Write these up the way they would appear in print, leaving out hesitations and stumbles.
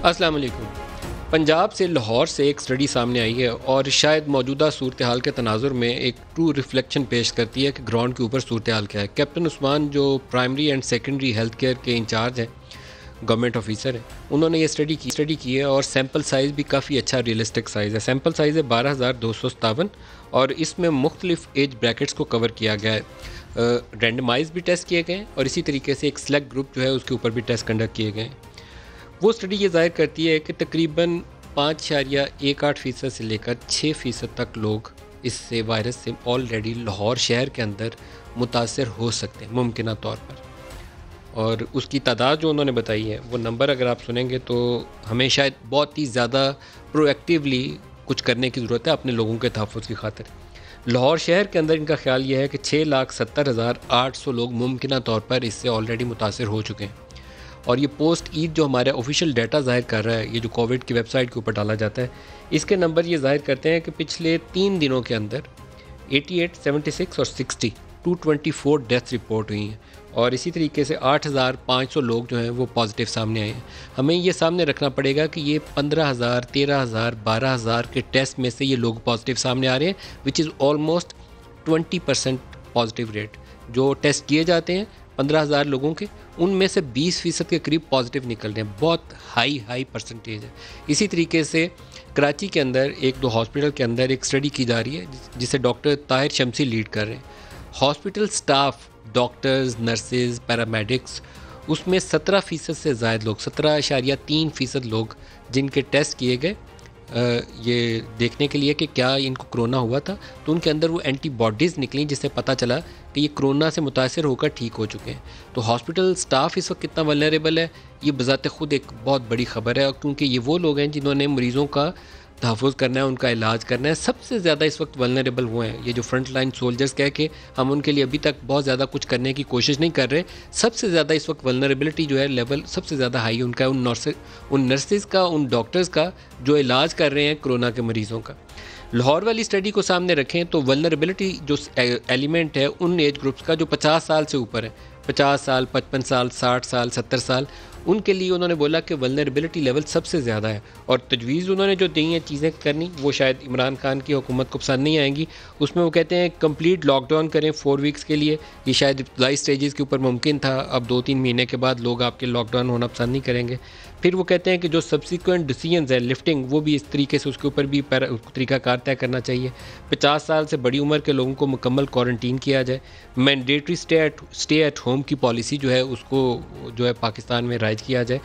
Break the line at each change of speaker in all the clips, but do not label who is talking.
السلام علیکم۔ پنجاب سے لاہور سے ایک اسٹڈی سامنے آئی ہے اور شاید موجودہ صورتحال کے تناظر میں ایک ٹرو ریفلیکشن پیش کرتی ہے کہ گراؤنڈ کے اوپر صورتحال کیا ہے۔ کیپٹن عثمان جو primary and secondary health care کے انچارج ہیں، گورنمنٹ آفیسر ہیں، انہوں نے یہ اسٹڈی کی ہے اور سیمپل سائز بھی کافی اچھا ریئلسٹک سائز ہے۔ سیمپل سائز ہے 12,257 اور اس میں مختلف ایج بریکٹس کو کور کیا گیا ہے۔ رینڈمائز بھی ٹیسٹ کیے گئے ہیں اور اسی طریقے سے ایک سلیکٹ گروپ جو ہے اس کے اوپر بھی ٹیسٹ کنڈکٹ کیے گئے ہیں۔ وہ اسٹڈی یہ ظاہر کرتی ہے کہ تقریباً 5.18% سے لے کر 6% تک لوگ اس سے وائرس سے آلریڈی لاہور شہر کے اندر متاثر ہو سکتے ہیں ممکنہ طور پر، اور اس کی تعداد جو انہوں نے بتائی ہے وہ نمبر اگر آپ سنیں گے تو ہمیں شاید بہت ہی زیادہ پرو ایکٹیولی کچھ کرنے کی ضرورت ہے اپنے لوگوں کے تحفظ کی خاطر۔ لاہور شہر کے اندر ان کا خیال یہ ہے کہ 6,70,800 لوگ ممکنہ طور پر اس سے آلریڈی متاثر ہو چکے ہیں، اور یہ پوسٹ عید جو ہمارا آفیشیل ڈیٹا ظاہر کر رہا ہے، یہ جو کووڈ کی ویب سائٹ کے اوپر ڈالا جاتا ہے، اس کے نمبر یہ ظاہر کرتے ہیں کہ پچھلے 3 دنوں کے اندر 88، 76 اور 60 224 ڈیتھس رپورٹ ہوئی ہیں، اور اسی طریقے سے 8,500 لوگ جو ہیں وہ پازیٹیو سامنے آئے ہیں۔ ہمیں یہ سامنے رکھنا پڑے گا کہ یہ 15,000، 13,000، 12,000 کے ٹیسٹ میں سے یہ لوگ پازیٹیو سامنے آ رہے ہیں، وچ از آلموسٹ 20% پازیٹیو ریٹ۔ جو ٹیسٹ کیے جاتے ہیں 15,000 لوگوں کے، ان میں سے 20% کے قریب پازیٹیو نکل رہے ہیں، بہت ہائی پرسنٹیج ہے۔ اسی طریقے سے کراچی کے اندر 1-2 ہاسپٹل کے اندر ایک اسٹڈی کی جا رہی ہے جسے ڈاکٹر طاہر شمسی لیڈ کر رہے ہیں۔ Hospital staff, doctors, nurses, paramedics, اس میں 17% سے زائد لوگ، 17.3% لوگ جن کے ٹیسٹ کیے گئے یہ دیکھنے کے لیے کہ کیا ان کو کرونا ہوا تھا، تو ان کے اندر وہ اینٹی باڈیز نکلیں جس سے پتہ چلا کہ یہ کرونا سے متاثر ہو کر ٹھیک ہو چکے ہیں۔ تو ہاسپٹل سٹاف اس وقت کتنا ولنریبل ہے، یہ بذات خود ایک بہت بڑی خبر ہے، کیونکہ یہ وہ لوگ ہیں جنہوں نے مریضوں کا تحفظ کرنا ہے، ان کا علاج کرنا ہے۔ سب سے زیادہ اس وقت ولنریبل وہ ہیں، یہ جو فرنٹ لائن سولجرز کہہ کے ہم ان کے لیے ابھی تک بہت زیادہ کچھ کرنے کی کوشش نہیں کر رہے، سب سے زیادہ اس وقت ولنریبلٹی جو ہے لیول سب سے زیادہ ہائی ان کا ہے، ان نرسز کا، ان ڈاکٹرز کا جو علاج کر رہے ہیں کرونا کے مریضوں کا۔ لاہور والی اسٹڈی کو سامنے رکھیں تو ولنریبلٹی جو ایلیمنٹ ہے ان ایج گروپس کا جو 50 سال سے اوپر ہے، 50 سال، 55 سال، 60 سال، 70 سال، ان کے لیے انہوں نے بولا کہ ولنریبلٹی لیول سب سے زیادہ ہے، اور تجویز انہوں نے جو دی ہیں چیزیں کرنی وہ شاید عمران خان کی حکومت کو پسند نہیں آئیں گی۔ اس میں وہ کہتے ہیں کمپلیٹ لاک ڈاؤن کریں 4 ویکس کے لیے، یہ شاید ابتدائی سٹیجز کے اوپر ممکن تھا، اب 2-3 مہینے کے بعد لوگ آپ کے لاک ڈاؤن ہونا پسند نہیں کریں گے۔ پھر وہ کہتے ہیں کہ جو سبسیکوینٹ ڈیسیژنز ہیں لفٹنگ، وہ بھی اس طریقے سے اس کے اوپر بھی طریقہ کار طے کرنا چاہیے۔ 50 سال سے بڑی عمر کے لوگوں کو مکمل کوارنٹین کیا جائے، مینڈیٹری اسٹے ایٹ ہوم کی پالیسی جو ہے اس کو جو ہے پاکستان میں رائج کیا جائے۔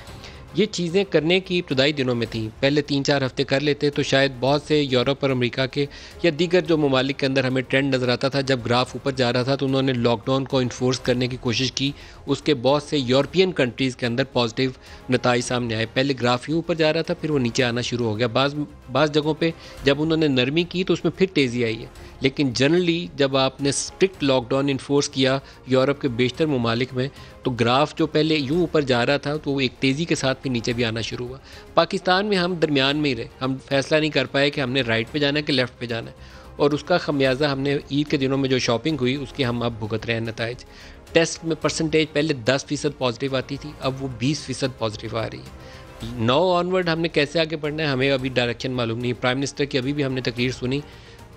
یہ چیزیں کرنے کی ابتدائی دنوں میں تھیں، پہلے 3-4 ہفتے کر لیتے تو شاید بہت سے یورپ اور امریکہ کے یا دیگر جو ممالک کے اندر ہمیں ٹرینڈ نظر آتا تھا، جب گراف اوپر جا رہا تھا تو انہوں نے لاک ڈاؤن کو انفورس کرنے کی کوشش کی، اس کے بہت سے یورپین کنٹریز کے اندر پازیٹیو نتائج سامنے آئے۔ پہلے گراف یوں اوپر جا رہا تھا، پھر وہ نیچے آنا شروع ہو گیا۔ بعض جگہوں پہ جب انہوں نے نرمی کی تو اس میں پھر تیزی آئی ہے، لیکن جنرلی جب آپ نے اسٹرکٹ لاک ڈاؤن انفورس کیا یورپ کے بیشتر ممالک میں، تو گراف جو پہلے یوں اوپر جا رہا تھا تو وہ ایک تیزی کے ساتھ پھر نیچے بھی آنا شروع ہوا۔ پاکستان میں ہم درمیان میں ہی رہے، ہم فیصلہ نہیں کر پائے کہ ہم نے رائٹ پہ جانا ہے کہ لیفٹ پہ جانا ہے، اور اس کا خمیازہ ہم نے عید کے دنوں میں جو شاپنگ ہوئی اس کے ہم اب بھگت رہے ہیں نتائج۔ ٹیسٹ میں پرسنٹیج پہلے 10% پازیٹیو آتی تھی، اب وہ 20% پازیٹیو آ رہی ہے۔ نو آنورڈ ہم نے کیسے آگے بڑھنا ہے ہمیں ابھی ڈائریکشن معلوم نہیں۔ پرائم منسٹر کی ابھی بھی ہم نے تقریر سنی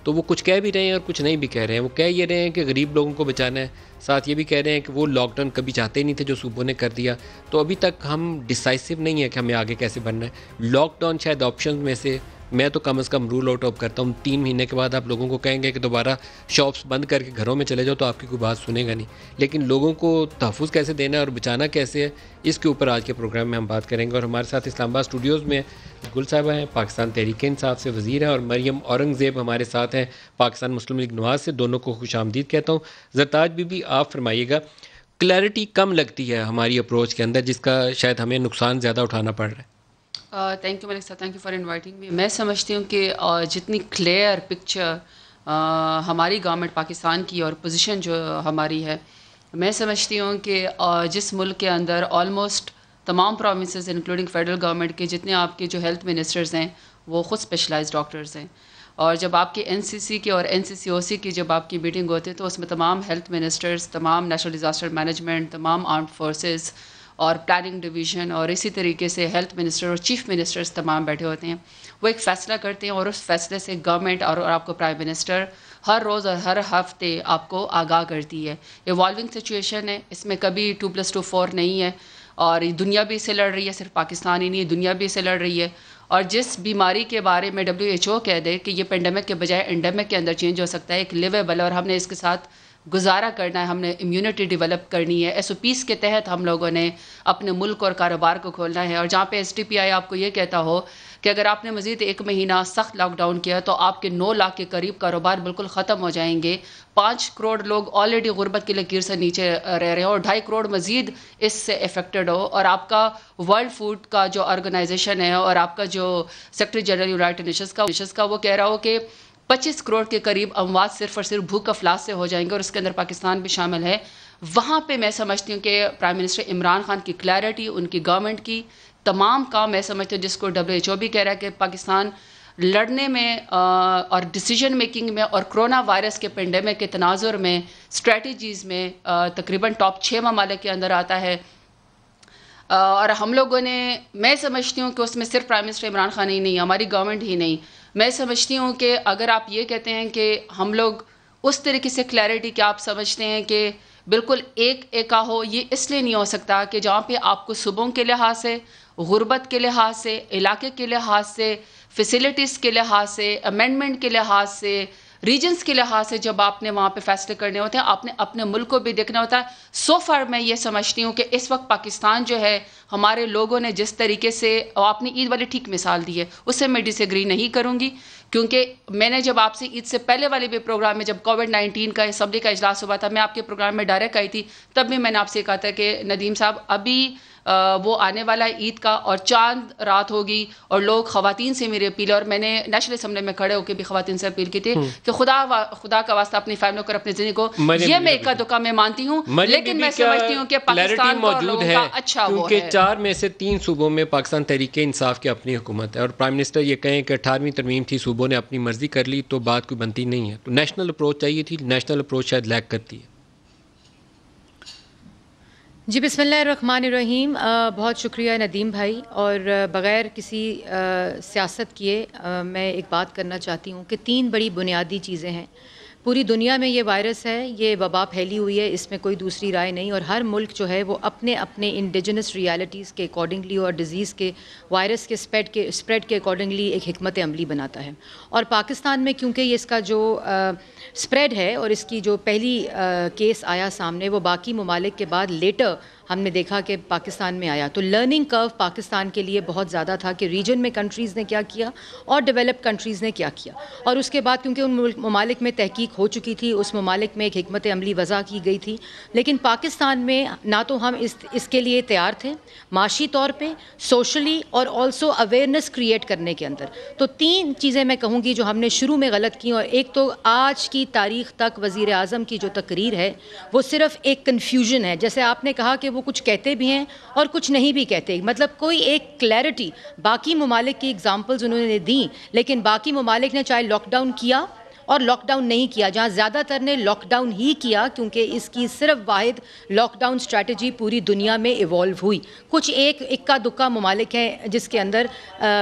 تو وہ کچھ کہہ بھی رہے ہیں اور کچھ نہیں بھی کہہ رہے ہیں۔ وہ کہہ یہ رہے ہیں کہ غریب لوگوں کو بچانا ہے، ساتھ یہ بھی کہہ رہے ہیں کہ وہ لاک ڈاؤن کبھی چاہتے ہی نہیں تھے جو صوبوں نے کر دیا، تو ابھی تک ہم ڈیسائسو نہیں ہے کہ ہمیں آگے کیسے بننا ہے۔ لاک ڈاؤن شاید آپشنز میں سے میں تو کم از کم رول آؤٹ آف کرتا ہوں، 3 مہینے کے بعد آپ لوگوں کو کہیں گے کہ دوبارہ شاپس بند کر کے گھروں میں چلے جاؤ تو آپ کی کوئی بات سنے گا نہیں، لیکن لوگوں کو تحفظ کیسے دینا ہے اور بچانا کیسے ہے، اس کے اوپر آج کے پروگرام میں ہم بات کریں گے۔ اور ہمارے ساتھ اسلام آباد اسٹوڈیوز میں گل صاحبہ ہیں، پاکستان تحریک انصاف سے وزیر ہیں، اور مریم اورنگزیب ہمارے ساتھ ہیں پاکستان مسلم لیگ نواز سے، دونوں کو خوش آمدید کہتا ہوں۔ زرتاج بی بی آپ فرمائیے گا، کلیئرٹی کم لگتی ہے ہماری اپروچ کے اندر جس کا شاید ہمیں نقصان زیادہ اٹھانا پڑ رہا ہے۔
تھینک یو ملک صاحب، thank you for inviting me. میں سمجھتی ہوں کہ جتنی کلیئر پکچر ہماری گورنمنٹ پاکستان کی اور پوزیشن جو ہماری ہے، میں سمجھتی ہوں کہ جس ملک کے اندر آلموسٹ تمام پروونسز انکلوڈنگ فیڈرل گورنمنٹ کے جتنے آپ کے جو ہیلتھ منسٹرز ہیں وہ خود اسپیشلائز ڈاکٹرز ہیں، اور جب آپ کے این سی سی کی اور این سی سی او سی کی جب آپ کی میٹنگ ہوتی ہے تو اس میں تمام ہیلتھ منسٹرز، تمام نیشنل ڈیزاسٹر مینجمنٹ، تمام آرمڈ فورسز اور پلاننگ ڈویژن اور اسی طریقے سے ہیلتھ منسٹر اور چیف منسٹرز تمام بیٹھے ہوتے ہیں. وہ ایک فیصلہ کرتے ہیں اور اس فیصلے سے گورنمنٹ اور آپ کو پرائم منسٹر ہر روز اور ہر ہفتے آپ کو آگاہ کرتی ہے. ایوالونگ سچویشن ہے, اس میں کبھی 2+2=4 نہیں ہے, اور دنیا بھی اسے لڑ رہی ہے, صرف پاکستان ہی نہیں, دنیا بھی اسے لڑ رہی ہے. اور جس بیماری کے بارے میں WHO کہہ دے کہ یہ پینڈیمک کے بجائے انڈیمک کے اندر چینج ہو سکتا ہے, ایک لیویبل, اور ہم نے اس کے ساتھ گزارا کرنا ہے, ہم نے امیونٹی ڈیولپ کرنی ہے. SOPs کے تحت ہم لوگوں نے اپنے ملک اور کاروبار کو کھولنا ہے. اور جہاں پہ STPI آپ کو یہ کہتا ہو کہ اگر آپ نے مزید 1 مہینہ سخت لاک ڈاؤن کیا تو آپ کے 9 لاکھ کے قریب کاروبار بالکل ختم ہو جائیں گے. 5 کروڑ لوگ آلریڈی غربت کی لکیر سے نیچے رہ رہے ہیں اور 2.5 کروڑ مزید اس سے افیکٹڈ ہو. اور آپ کا ورلڈ فوڈ کا جو آرگنائزیشن ہے اور آپ کا جو سیکرٹری جنرل یونائٹڈ نیشنز کا وہ کہہ رہا ہو کہ 25 کروڑ کے قریب اموات صرف اور صرف بھوک افلاس سے ہو جائیں گے, اور اس کے اندر پاکستان بھی شامل ہے. وہاں پہ میں سمجھتی ہوں کہ پرائم منسٹر عمران خان کی کلیئرٹی, ان کی گورنمنٹ کی تمام کام, میں سمجھتی ہوں جس کو WHO بھی کہہ رہا ہے کہ پاکستان لڑنے میں اور ڈیسیجن میکنگ میں اور کرونا وائرس کے پینڈیمک کے تناظر میں اسٹریٹجیز میں تقریباً ٹاپ 6 ممالک کے اندر آتا ہے. اور ہم لوگوں نے, میں سمجھتی ہوں کہ اس میں صرف پرائم منسٹر عمران خان ہی نہیں, ہماری گورنمنٹ ہی نہیں, میں سمجھتی ہوں کہ اگر آپ یہ کہتے ہیں کہ ہم لوگ اس طریقے سے کلیئرٹی کہ آپ سمجھتے ہیں کہ بالکل ایک ایکا ہو, یہ اس لیے نہیں ہو سکتا کہ جہاں پہ آپ کو صوبوں کے لحاظ سے, غربت کے لحاظ سے, علاقے کے لحاظ سے, فیسلٹیز کے لحاظ سے, امینڈمنٹ کے لحاظ سے, ریجنز کے لحاظ سے جب آپ نے وہاں پہ فیصلے کرنے ہوتے ہیں, آپ نے اپنے ملک کو بھی دیکھنا ہوتا ہے. سو فار میں یہ سمجھتی ہوں کہ اس وقت پاکستان جو ہے, ہمارے لوگوں نے جس طریقے سے, آپ نے عید والی ٹھیک مثال دی ہے, اس سے میں ڈس ایگری نہیں کروں گی, کیونکہ میں نے جب آپ سے عید سے پہلے والے بھی پروگرام میں, جب کووڈ-19 کا اسمبلی کا اجلاس ہوا تھا, میں آپ کے پروگرام میں ڈائریکٹ آئی تھی, تب بھی میں نے آپ سے کہا تھا کہ ندیم صاحب ابھی وہ آنے والا عید کا اور چاند رات ہوگی, اور لوگ خواتین سے میری اپیل, اور میں نے نیشنل اسمبلی میں کھڑے ہو کے بھی خواتین سے اپیل کی تھی کہ خدا کا واسطہ اپنی فیملی کو اور اپنی زندگی کو, یہ میں ایک دکا میں مانتی ہوں, لیکن میں سمجھتی ہوں کہ پاکستان کو لوگوں کا اچھا وہ ہے.
کیونکہ 4 میں سے 3 صوبوں میں پاکستان تحریک انصاف کی اپنی حکومت ہے, اور پرائم منسٹر یہ کہیں کہ 18ویں ترمیم تھی, صوبوں نے اپنی مرضی کر لی, تو بات کوئی بنتی نہیں ہے. تو نیشنل اپروچ چاہیے تھی, نیشنل اپروچ شاید لیک کرتی ہے.
جی بسم اللہ الرحمن الرحیم. بہت شکریہ ندیم بھائی, اور بغیر کسی سیاست کیے میں ایک بات کرنا چاہتی ہوں کہ 3 بڑی بنیادی چیزیں ہیں. پوری دنیا میں یہ وائرس ہے, یہ وبا پھیلی ہوئی ہے, اس میں کوئی دوسری رائے نہیں, اور ہر ملک جو ہے وہ اپنے اپنے انڈیجنس ریالٹیز کے اکارڈنگلی اور ڈیزیز کے, وائرس کے اسپریڈ کے اکارڈنگلی ایک حکمت عملی بناتا ہے. اور پاکستان میں کیونکہ یہ اس کا جو اسپریڈ ہے اور اس کی جو پہلی کیس آیا سامنے وہ باقی ممالک کے بعد لیٹر ہم نے دیکھا کہ پاکستان میں آیا, تو لرننگ کرو پاکستان کے لیے بہت زیادہ تھا کہ ریجن میں کنٹریز نے کیا کیا اور ڈیولپ کنٹریز نے کیا کیا. اور اس کے بعد کیونکہ ان ممالک میں تحقیق ہو چکی تھی, اس ممالک میں ایک حکمت عملی وضع کی گئی تھی, لیکن پاکستان میں نہ تو ہم اس کے لیے تیار تھے معاشی طور پہ, سوشلی, اور آلسو اویئرنیس کریٹ کرنے کے اندر. تو 3 چیزیں میں کہوں گی جو ہم نے شروع میں غلط کی, اور ایک تو آج کی تاریخ تک وزیر اعظم کی جو تقریر ہے وہ صرف ایک کنفیوژن ہے. جیسے آپ نے کہا کہ وہ کچھ کہتے بھی ہیں اور کچھ نہیں بھی کہتے, مطلب کوئی ایک کلیئرٹی, باقی ممالک کی ایگزامپلز انہوں نے دیں, لیکن باقی ممالک نے چاہے لاک ڈاؤن کیا اور لاک ڈاؤن نہیں کیا, جہاں زیادہ تر نے لاک ڈاؤن ہی کیا کیونکہ اس کی صرف واحد لاک ڈاؤن اسٹریٹجی پوری دنیا میں ایوالو ہوئی. کچھ ایک اکا دکا ممالک ہیں جس کے اندر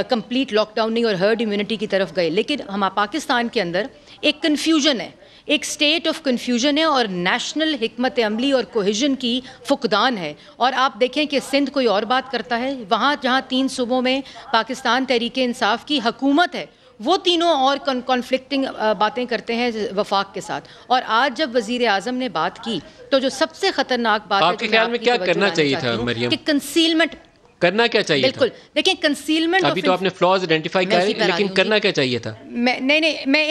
کمپلیٹ لاک ڈاؤن نہیں اور ہرڈ امیونٹی کی طرف گئے, لیکن ہمارا پاکستان کے اندر ایک کنفیوژن ہے, ایک سٹیٹ آف کنفیوژن ہے, اور نیشنل حکمت عملی اور کوہیژن کی فقدان ہے. اور آپ دیکھیں کہ سندھ کوئی اور بات کرتا ہے, وہاں جہاں 3 صوبوں میں پاکستان تحریک انصاف کی حکومت ہے وہ تینوں اور کانفلکٹنگ باتیں کرتے ہیں وفاق کے ساتھ. اور آج جب وزیر اعظم نے بات کی تو جو سب سے خطرناک بات ہے,
آپ کے خیال میں کیا کرنا چاہیے تھا مریم,
کہ کنسیلمنٹ
کرنا کیا چاہیے
بالکل
تھا؟
دیکھیں کنسیلمنٹ,
ابھی تو آپ نے فلاز آئیڈینٹیفائی کرے, لیکن کرنا کیا چاہیے تھا؟
میں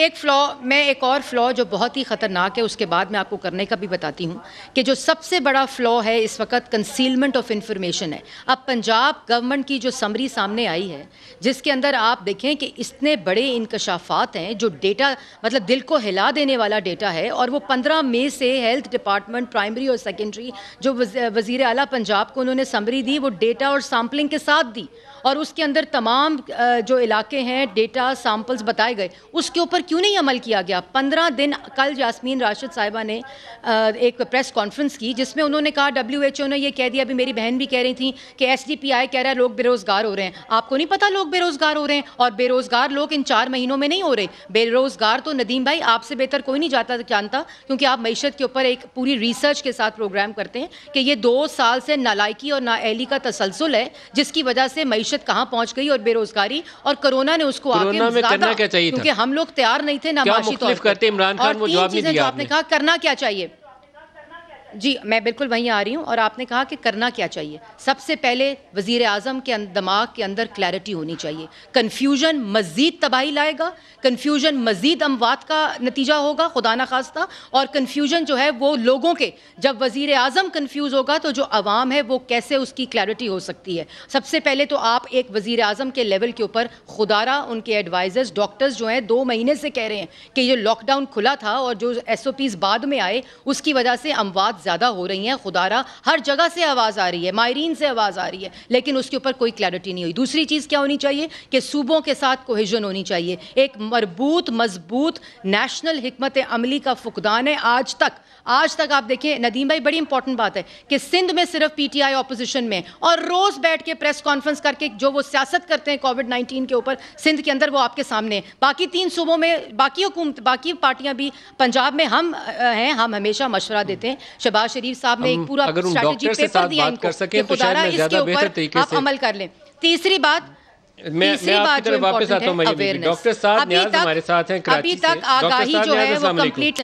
ایک اور فلا جو بہت ہی خطرناک ہے اس کے بعد میں آپ کو کرنے کا بھی بتاتی ہوں, کہ جو سب سے بڑا فلا ہے اس وقت کنسیلمنٹ آف انفارمیشن ہے. اب پنجاب گورنمنٹ کی جو سمری سامنے آئی ہے جس کے اندر آپ دیکھیں کہ اتنے بڑے انکشافات ہیں, جو ڈیٹا مطلب دل کو ہلا دینے والا ڈیٹا ہے, اور وہ 15 مئی سے ہیلتھ ڈپارٹمنٹ پرائمری اور سیکنڈری جو وزیر اعلیٰ پنجاب کو انہوں نے سمری دی وہ ڈیٹا اور سیمپلنگ کے ساتھ دی, اور اس کے اندر تمام جو علاقے ہیں ڈیٹا سیمپلز بتائے گئے, اس کے اوپر کیوں نہیں عمل کیا گیا؟ 15 دن کل جاسمین راشد صاحبہ نے ایک پریس کانفرنس کی جس میں انہوں نے کہا WHO نے یہ کہہ دیا, ابھی میری بہن بھی کہہ رہی تھی کہ SDPI کہہ رہا ہے لوگ بے روزگار ہو رہے ہیں. آپ کو نہیں پتا لوگ بے روزگار ہو رہے ہیں؟ اور بے روزگار لوگ ان 4 مہینوں میں نہیں ہو رہے. بے روزگار تو ندیم بھائی آپ سے بہتر کوئی نہیں جانتا, کیونکہ آپ معیشت کے اوپر ایک پوری ریسرچ کے ساتھ پروگرام کرتے ہیں کہ یہ 2 سال سے نالائکی اور نااہلی کا تسلسل ہے جس کی وجہ سے معیشت کہاں پہنچ گئی اور بے روزگاری, اور کرونا نے اس کو آگے زیادہ, کیونکہ ہم لوگ تیار نہیں تھے نمائشی طور پر. اور 3 چیزیں جو آپ نے کہا کرنا کیا چاہیے, جی میں بالکل وہیں آ رہی ہوں, اور آپ نے کہا کہ کرنا کیا چاہیے. سب سے پہلے وزیر اعظم کے دماغ کے اندر کلیئرٹی ہونی چاہیے. کنفیوژن مزید تباہی لائے گا, کنفیوژن مزید اموات کا نتیجہ ہوگا خدا نخواستہ, اور کنفیوژن جو ہے وہ لوگوں کے, جب وزیر اعظم کنفیوز ہوگا تو جو عوام ہے وہ کیسے اس کی کلیئرٹی ہو سکتی ہے. سب سے پہلے تو آپ ایک وزیر اعظم کے لیول کے اوپر خدارہ ان کے ایڈوائزرز ڈاکٹرز جو ہیں 2 مہینے سے کہہ رہے ہیں کہ یہ لاک ڈاؤن کھلا تھا اور جو SOPs بعد میں آئے اس کی وجہ سے اموات زیادہ ہو رہی ہیں. خدارہ ہر جگہ سے آواز آ رہی ہے, ماہرین سے آواز آ رہی ہے, لیکن اس کے اوپر کوئی کلیئرٹی نہیں ہوئی. دوسری چیز کیا ہونی چاہیے کہ صوبوں کے ساتھ کوہیژن ہونی چاہیے. ایک مربوط مضبوط نیشنل حکمت عملی کا فقدان ہے آج تک آپ دیکھیں ندیم بھائی, بڑی امپورٹنٹ بات ہے کہ سندھ میں صرف PTI اپوزیشن میں, اور روز بیٹھ کے پریس کانفرنس کر کے جو وہ سیاست کرتے ہیں کووڈ-19 کے اوپر سندھ کے اندر, وہ آپ کے سامنے ہیں. باقی 3 صوبوں میں باقی پارٹیاں بھی, پنجاب میں ہم ہیں, ہم ہمیشہ مشورہ دیتے ہیں. شہباز شریف صاحب نے ایک پورا اسٹریٹجی پیپر دیا ان کو کہ خدارہ اس کے اوپر آپ عمل کر لیں. تیسری بات جو امپورٹنٹ ہے اویئرنیس. ابھی تک آگاہی جو ہے وہ کمپلیٹ.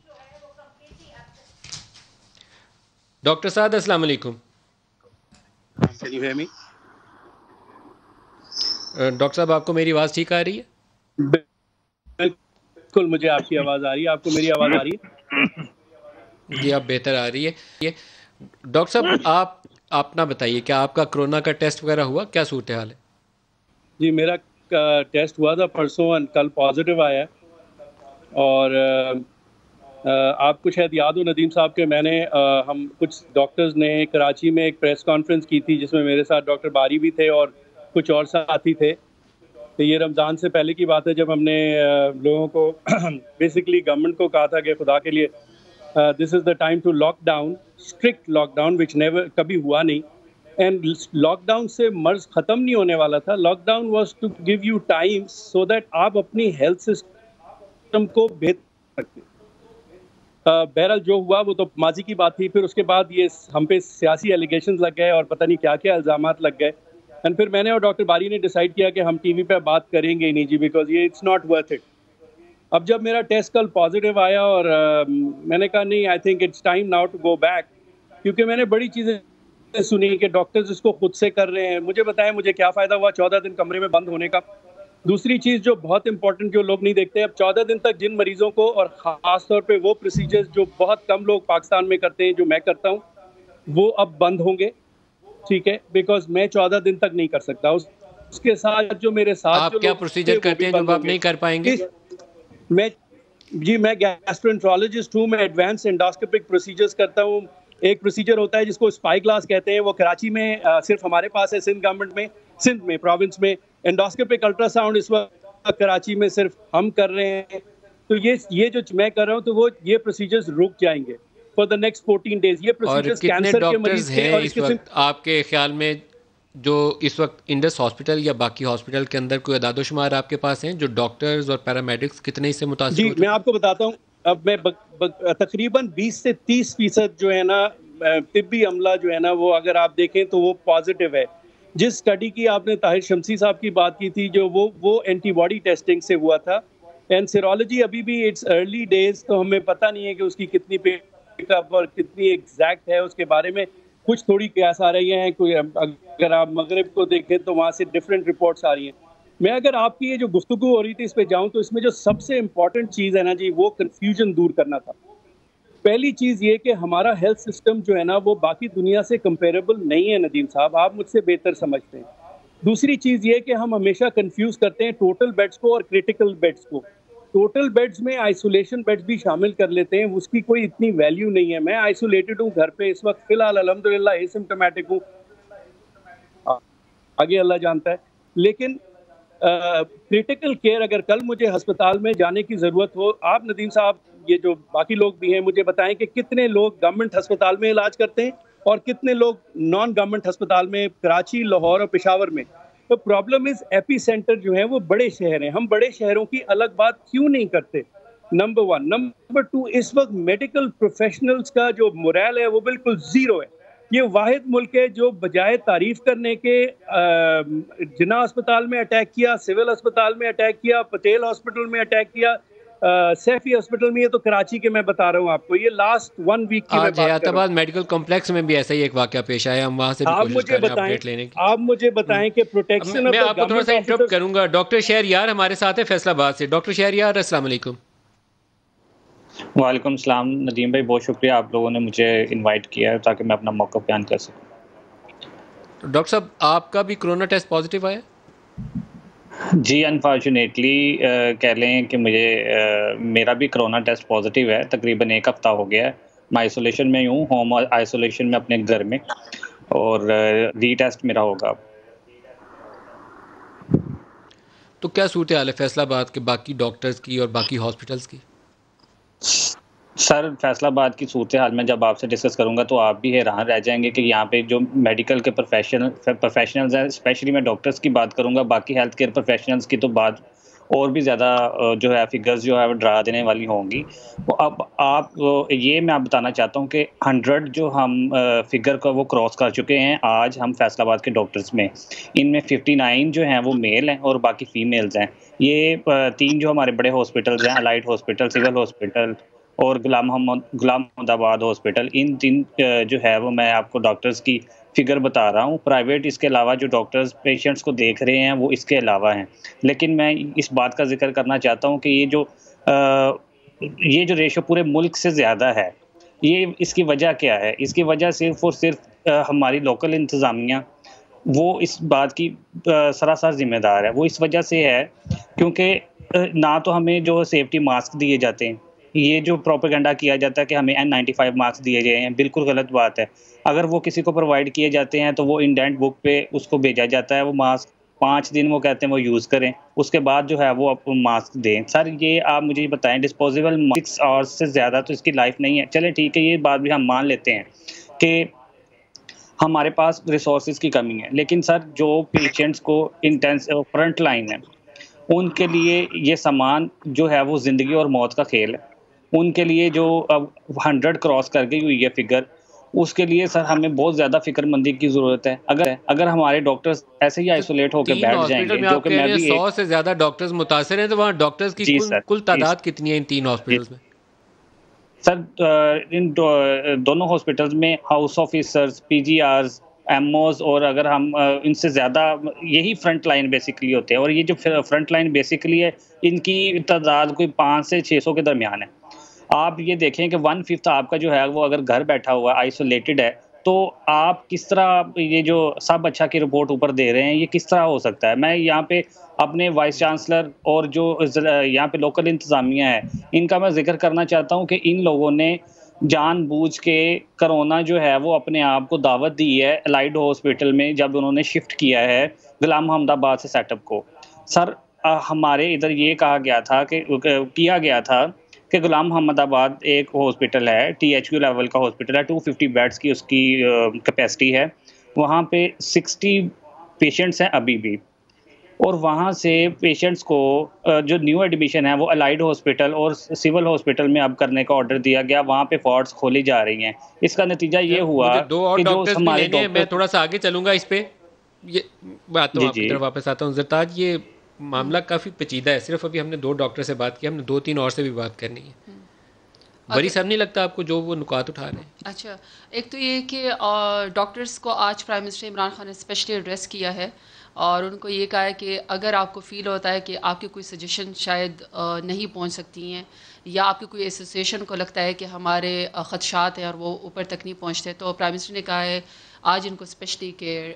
ڈاکٹر سعد السلام علیکم. ڈاکٹر صاحب آپ کو میری آواز ٹھیک آ رہی ہے؟
بالکل مجھے آپ کی آواز آ رہی ہے. آپ کو میری آواز آ رہی ہے؟
جی آپ بہتر آ رہی ہے. ڈاکٹر صاحب آپ اپنا بتائیے, کیا آپ کا کرونا کا ٹیسٹ وغیرہ ہوا, کیا صورتحال ہے؟
جی میرا ٹیسٹ ہوا تھا پرسوں, کل پازیٹیو آیا. اور آپ کو شاید یاد ہو ندیم صاحب کہ میں نے ہم کچھ ڈاکٹرز نے کراچی میں ایک پریس کانفرنس کی تھی جس میں میرے ساتھ ڈاکٹر باری بھی تھے اور کچھ اور ساتھی تھے. تو یہ رمضان سے پہلے کی بات ہے جب ہم نے لوگوں کو بیسکلی گورنمنٹ کو کہا تھا کہ خدا کے لیے this is the time to lockdown, strict lockdown وچ نیور کبھی ہوا نہیں. اینڈ لاک ڈاؤن سے مرض ختم نہیں ہونے والا تھا. Lockdown was to give you time so that آپ اپنی ہیلتھ سسٹم کو بہتر رکھیں. بہرحال جو ہوا وہ تو ماضی کی بات تھی. پھر اس کے بعد یہ ہم پہ سیاسی ایلیگیشنز لگ گئے اور پتہ نہیں کیا کیا الزامات لگ گئے. اینڈ پھر میں نے اور ڈاکٹر باری نے ڈیسائیڈ کیا کہ ہم ٹی وی پہ بات کریں گے نہیں جی, بیکاز یہ اٹس ناٹ ورتھ اٹ. اب جب میرا ٹیسٹ کل پازیٹیو آیا اور میں نے کہا نہیں, I think it's time now to go back, کیونکہ میں نے بڑی چیزیں سنی کہ ڈاکٹرز اس کو خود سے کر رہے ہیں. مجھے بتائیں مجھے کیا فائدہ ہوا 14 دن کمرے میں بند ہونے کا. دوسری چیز جو بہت امپورٹنٹ جو لوگ نہیں دیکھتے, اب 14 دن تک جن مریضوں کو, اور خاص طور پہ وہ پروسیجرز جو بہت کم لوگ پاکستان میں کرتے ہیں جو میں کرتا ہوں, وہ اب بند ہوں گے. ٹھیک ہے, بیکاز میں 14 دن تک نہیں کر سکتا. اس کے ساتھ جو میرے ساتھ
آپ کیا پروسیجر کرتے ہیں جو آپ نہیں کر پائیں گے؟
میں گیسٹرونٹرولوجسٹ ہوں. میں ایڈوانس انڈوسکوپک پروسیجرز کرتا ہوں. ایک پروسیجر ہوتا ہے جس کو اسپائی گلاس کہتے ہیں, وہ کراچی میں صرف ہمارے پاس ہے, سندھ گورنمنٹ میں, سندھ میں پروونس میں. انڈوسکوپک الٹرا ساؤنڈ اس وقت کراچی میں صرف ہم کر رہے ہیں. تو یہ جو میں کر رہا ہوں تو وہ یہ پروسیجرز رک جائیں گے فار دا نیکسٹ 14 days. یہ پروسیجرز کینسر کے مریض ہیں. اور
اس وقت آپ کے خیال میں جو اس وقت انڈس ہاسپٹل یا باقی ہاسپٹل کے اندر کوئی اعداد و شمار آپ کے پاس ہیں جو ڈاکٹرز اور پیرامیڈکس کتنے سے متاثر
جی میں آپ کو بتاتا ہوں. اب میں تقریباً 20 سے 30% جو ہے نا طبی عملہ جو ہے نا وہ اگر آپ دیکھیں تو وہ پازیٹیو ہے. جس اسٹڈی کی آپ نے طاہر شمسی صاحب کی بات کی تھی جو وہ اینٹی باڈی ٹیسٹنگ سے ہوا تھا. اینڈ سیرولوجی ابھی بھی اٹس ارلی ڈیز, تو ہمیں پتہ نہیں ہے کہ اس کی کتنی پک اپ اور کتنی ایگزیکٹ ہے. اس کے بارے میں کچھ تھوڑی قیاس آ رہی ہیں. کوئی اگر آپ مغرب کو دیکھیں تو وہاں سے ڈفرینٹ رپورٹس آ رہی ہیں. میں اگر آپ کی یہ جو گفتگو ہو رہی تھی اس پہ جاؤں تو اس میں جو سب سے امپورٹنٹ چیز ہے نا جی, وہ کنفیوژن دور کرنا تھا. پہلی چیز یہ کہ ہمارا ہیلتھ سسٹم جو ہے نا وہ باقی دنیا سے کمپیریبل نہیں ہے ندیم صاحب, آپ مجھ سے بہتر سمجھتے ہیں. دوسری چیز یہ کہ ہم ہمیشہ کنفیوز کرتے ہیں ٹوٹل بیڈز کو اور کرٹیکل بیڈز کو. ٹوٹل بیڈز میں آئسولیشن بیڈز بھی شامل کر لیتے ہیں, اس کی کوئی اتنی ویلیو نہیں ہے. میں آئسولیٹڈ ہوں گھر پہ اس وقت فی الحال الحمدللہ ایسمپٹومیٹک ہوں, آگے اللہ جانتا ہے. لیکن کریٹیکل کیئر اگر کل مجھے ہسپتال میں جانے کی ضرورت ہو، آپ ندیم صاحب یہ جو باقی لوگ بھی ہیں مجھے بتائیں کہ کتنے لوگ گورنمنٹ ہسپتال میں علاج کرتے ہیں اور کتنے لوگ نان گورنمنٹ ہسپتال میں، کراچی، لاہور اور پشاور میں. تو پرابلم از ایپی سینٹر جو ہیں وہ بڑے شہر ہیں. ہم بڑے شہروں کی الگ بات کیوں نہیں کرتے؟ نمبر 1. نمبر 2، اس وقت میڈیکل پروفیشنلز کا جو مورائل ہے وہ بالکل زیرو ہے. یہ واحد ملک ہے جو بجائے تعریف کرنے کے جناح ہسپتال میں اٹیک کیا، سول ہسپتال میں اٹیک کیا، پٹیل ہاسپٹل میں اٹیک کیا، سیفی ہاسپٹل میں. یہ تو کراچی کے میں بتا رہا ہوں آپ کو، یہ لاسٹ 1 ویک کی میں
آج
بات
حیات
کر رہا
آباد
ہوں.
میڈیکل کمپلیکس میں بھی ایسا ہی ایک واقعہ پیش آیا، ہم وہاں سے بھی
آپ
کوشش
مجھے
کر رہے ہیں
بتائیں،
اپڈیٹ لینے کی.
آپ مجھے بتائیں کہ پروٹیکشن آف
میں
دا
آپ کو تھوڑا سا
گورنمنٹ
انٹرپٹ
آفیسر.
کروں گا. ڈاکٹر شہریار ہمارے ساتھ ہے فیصل آباد سے. ڈاکٹر شہریار السلام علیکم.
وعلیکم السلام ندیم بھائی، بہت شکریہ آپ لوگوں نے مجھے انوائٹ کیا ہے تاکہ میں اپنا موقف بیان کر سکوں.
ڈاکٹر صاحب آپ کا بھی کرونا ٹیسٹ پازیٹیو آیا؟
جی انفارچونیٹلی کہہ لیں کہ میرا بھی کرونا ٹیسٹ پازیٹیو ہے. تقریباً 1 ہفتہ ہو گیا ہے. میں آئسولیشن میں ہوں، ہوم آئسولیشن میں اپنے گھر میں، اور ری ٹیسٹ میرا ہوگا.
تو کیا صورتحال ہے فیصل آباد کے باقی ڈاکٹرز کی اور باقی ہاسپٹلس کی؟
سر فیصل آباد کی صورتحال میں جب آپ سے ڈسکس کروں گا تو آپ بھی حیران رہ جائیں گے کہ یہاں پہ جو میڈیکل کے پروفیشنلز ہیں، اسپیشلی میں ڈاکٹرز کی بات کروں گا، باقی ہیلتھ کیئر پروفیشنلز کی تو بات اور بھی زیادہ جو ہے فگرز جو ہے وہ ڈرا دینے والی ہوں گی. اب یہ میں آپ بتانا چاہتا ہوں کہ 100 جو ہم فگر کا وہ کراس کر چکے ہیں آج ہم فیصل آباد کے ڈاکٹرز میں. ان میں 59 جو ہیں وہ میل ہیں اور باقی فیمیلز ہیں. یہ 3 جو ہمارے بڑے ہاسپٹلز ہیں، الائٹ ہاسپٹل، سول ہاسپٹل اور غلام محمد آباد ہاسپٹل، ان 3 جو ہے وہ میں آپ کو ڈاکٹرز کی فگر بتا رہا ہوں. پرائیویٹ اس کے علاوہ جو ڈاکٹرز پیشنٹس کو دیکھ رہے ہیں وہ اس کے علاوہ ہیں. لیکن میں اس بات کا ذکر کرنا چاہتا ہوں کہ یہ جو ریشو پورے ملک سے زیادہ ہے، یہ اس کی وجہ کیا ہے؟ اس کی وجہ صرف اور صرف ہماری لوکل انتظامیہ وہ اس بات کی سراسر ذمہ دار ہے. وہ اس وجہ سے ہے کیونکہ نہ تو ہمیں جو سیفٹی ماسک دیے جاتے ہیں، یہ جو پروپیگنڈا کیا جاتا ہے کہ ہمیں N95 ماسک دیے گئے ہیں، بالکل غلط بات ہے. اگر وہ کسی کو پرووائڈ کیے جاتے ہیں تو وہ انڈینٹ بک پہ اس کو بھیجا جاتا ہے وہ ماسک. 5 دن وہ کہتے ہیں وہ یوز کریں، اس کے بعد جو ہے وہ ماسک دیں. سر یہ آپ مجھے بتائیں، ڈسپوزیبل 6 آورس سے زیادہ تو اس کی لائف نہیں ہے. چلے ٹھیک ہے، یہ بات بھی ہم مان لیتے ہیں کہ ہمارے پاس ریسورسز کی کمی ہے. لیکن سر جو پیشنٹس کو فرنٹ لائن ہے ان کے لیے یہ سامان جو ہے وہ زندگی اور موت کا کھیل ہے. ان کے لیے جو اب 100 کراس کر گئی ہوئی ہے فگر، اس کے لیے سر ہمیں بہت زیادہ فکر مندی کی ضرورت ہے. اگر ہمارے ڈاکٹرز ایسے ہی آئسولیٹ ہو کے
3
بیٹھ جائیں
ہاسپٹل
گے،
میں
جو
آپ
کہ
کہہ
میں
رہے ہیں
بھی
100 سے زیادہ ڈاکٹرز متاثر ہیں، تو وہاں ڈاکٹرز کی
جی سر،
کل تعداد کتنی ہے ان 3 ہاسپٹلز میں؟
سر ان دونوں ہاسپٹلز میں ہاؤس آفیسرز، پی جی آرز، ایم اوز، اور اگر ہم ان سے زیادہ یہی فرنٹ لائن بیسیکلی ہوتے ہیں. اور یہ جو فرنٹ لائن بیسیکلی ہے ان کی تعداد کوئی 500 سے 600 کے درمیان ہے. آپ یہ دیکھیں کہ 1/5 آپ کا جو ہے وہ اگر گھر بیٹھا ہوا آئسولیٹڈ ہے، تو آپ کس طرح یہ جو سب اچھا کی رپورٹ اوپر دے رہے ہیں، یہ کس طرح ہو سکتا ہے؟ میں یہاں پہ اپنے وائس چانسلر اور جو یہاں پہ لوکل انتظامیہ ہے ان کا میں ذکر کرنا چاہتا ہوں کہ ان لوگوں نے جان بوجھ کے کرونا جو ہے وہ اپنے آپ کو دعوت دی ہے الائڈ ہاسپٹل میں جب انہوں نے شفٹ کیا ہے غلام محمد آباد سے سیٹ اپ کو. سر ہمارے ادھر یہ کیا گیا تھا کہ غلام محمد آباد ایک ہاسپٹل ہے، ٹی ایچ کیو لیول کا ہاسپٹل ہے، 250 بیڈز کی اس کی کیپیسٹی ہے. وہاں پہ 60 پیشنٹس ہیں ابھی بھی، اور وہاں سے پیشنٹس کو جو نیو ایڈمیشن ہے وہ الائڈ ہاسپٹل اور سول ہاسپٹل میں اب کرنے کا آرڈر دیا گیا. وہاں پہ وارڈز کھولی جا رہی ہیں. اس کا نتیجہ یہ ہوا
مجھے 2 اور
کہ جو
ڈاکٹرز بھی
ہمارے
لینے ہیں، میں
ڈاکٹر،
تھوڑا سا آگے چلوں گا اس پہ. یہ بات تو آپ کی طرف واپس آتا ہوں. زرتاج، یہ معاملہ کافی پیچیدہ ہے. صرف ابھی ہم نے 2 ڈاکٹر سے بات کی، ہم نے 2-3 اور سے بھی بات کرنی ہے. بری صاحب نہیں لگتا آپ کو جو وہ نکات اٹھا رہے ہیں؟
اچھا، ایک تو یہ کہ ڈاکٹرز کو آج پرائم منسٹر عمران خان نے اسپیشلی ایڈریس کیا ہے اور ان کو یہ کہا ہے کہ اگر آپ کو فیل ہوتا ہے کہ آپ کی کوئی سجیشن شاید نہیں پہنچ سکتی ہیں، یا آپ کی کوئی ایسوسیشن کو لگتا ہے کہ ہمارے خدشات ہیں اور وہ اوپر تک نہیں پہنچتے، تو پرائم منسٹر نے کہا ہے آج ان کو اسپیشلی کہ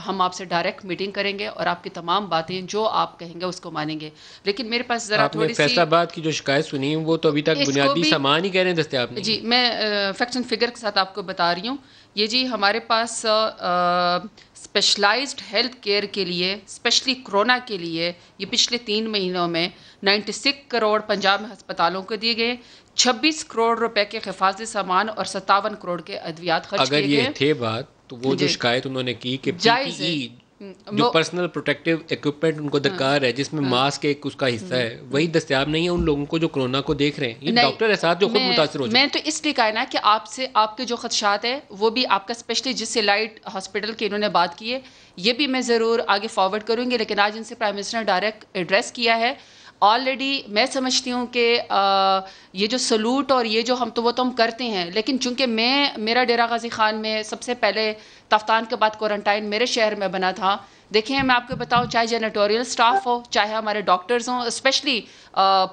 ہم آپ سے ڈائریکٹ میٹنگ کریں گے اور آپ کی تمام باتیں جو آپ کہیں گے اس کو مانیں گے. لیکن میرے پاس ذرا تھوڑی سی
فیصل آباد کی جو شکایت سنی وہ تو ابھی تک بنیادی سامان ہی کہہ رہے ہیں دستیاب نہیں. جی
میں فیکٹس اینڈ فگر کے ساتھ آپ کو بتا رہی ہوں. یہ جی ہمارے پاس اسپیشلائزڈ ہیلتھ کیئر کے لیے اسپیشلی کرونا کے لیے یہ پچھلے 3 مہینوں میں 96 کروڑ پنجاب میں ہسپتالوں کو دیے گئے, 26 کروڑ روپے کے حفاظتی سامان اور 57 کروڑ کے ادویات خرچ کیے گئے.
اگر یہ تھے بات تو وہ جو شکایت انہوں نے کی کہ
جائز ہے,
جو پرسنل پروٹیکٹیو ایکوپمنٹ ان کو درکار ہے جس میں ماسک ایک اس کا حصہ ہے وہی دستیاب نہیں ہے ان لوگوں کو جو کرونا کو دیکھ رہے ہیں. یہ ڈاکٹر احساس جو خود متاثر ہو جائے.
میں تو اس لیے کہا نا کہ آپ سے آپ کے جو خدشات ہیں وہ بھی آپ کا اسپیشلی جس سے لائٹ ہاسپٹل کی انہوں نے بات کی ہے یہ بھی میں ضرور آگے فارورڈ کروں گی, لیکن آج ان سے پرائم منسٹر نے ڈائریکٹ ایڈریس کیا ہے. آلریڈی میں سمجھتی ہوں کہ یہ جو سلوٹ اور یہ جو ہم تو وہ تو ہم کرتے ہیں, لیکن چونکہ میرا ڈیرہ غازی خان میں سب سے پہلے تفتان کے بعد کوارنٹائن میرے شہر میں بنا تھا. دیکھیں میں آپ کو بتاؤں, چاہے جینیٹوریل سٹاف ہو, چاہے ہمارے ڈاکٹرز ہوں اسپیشلی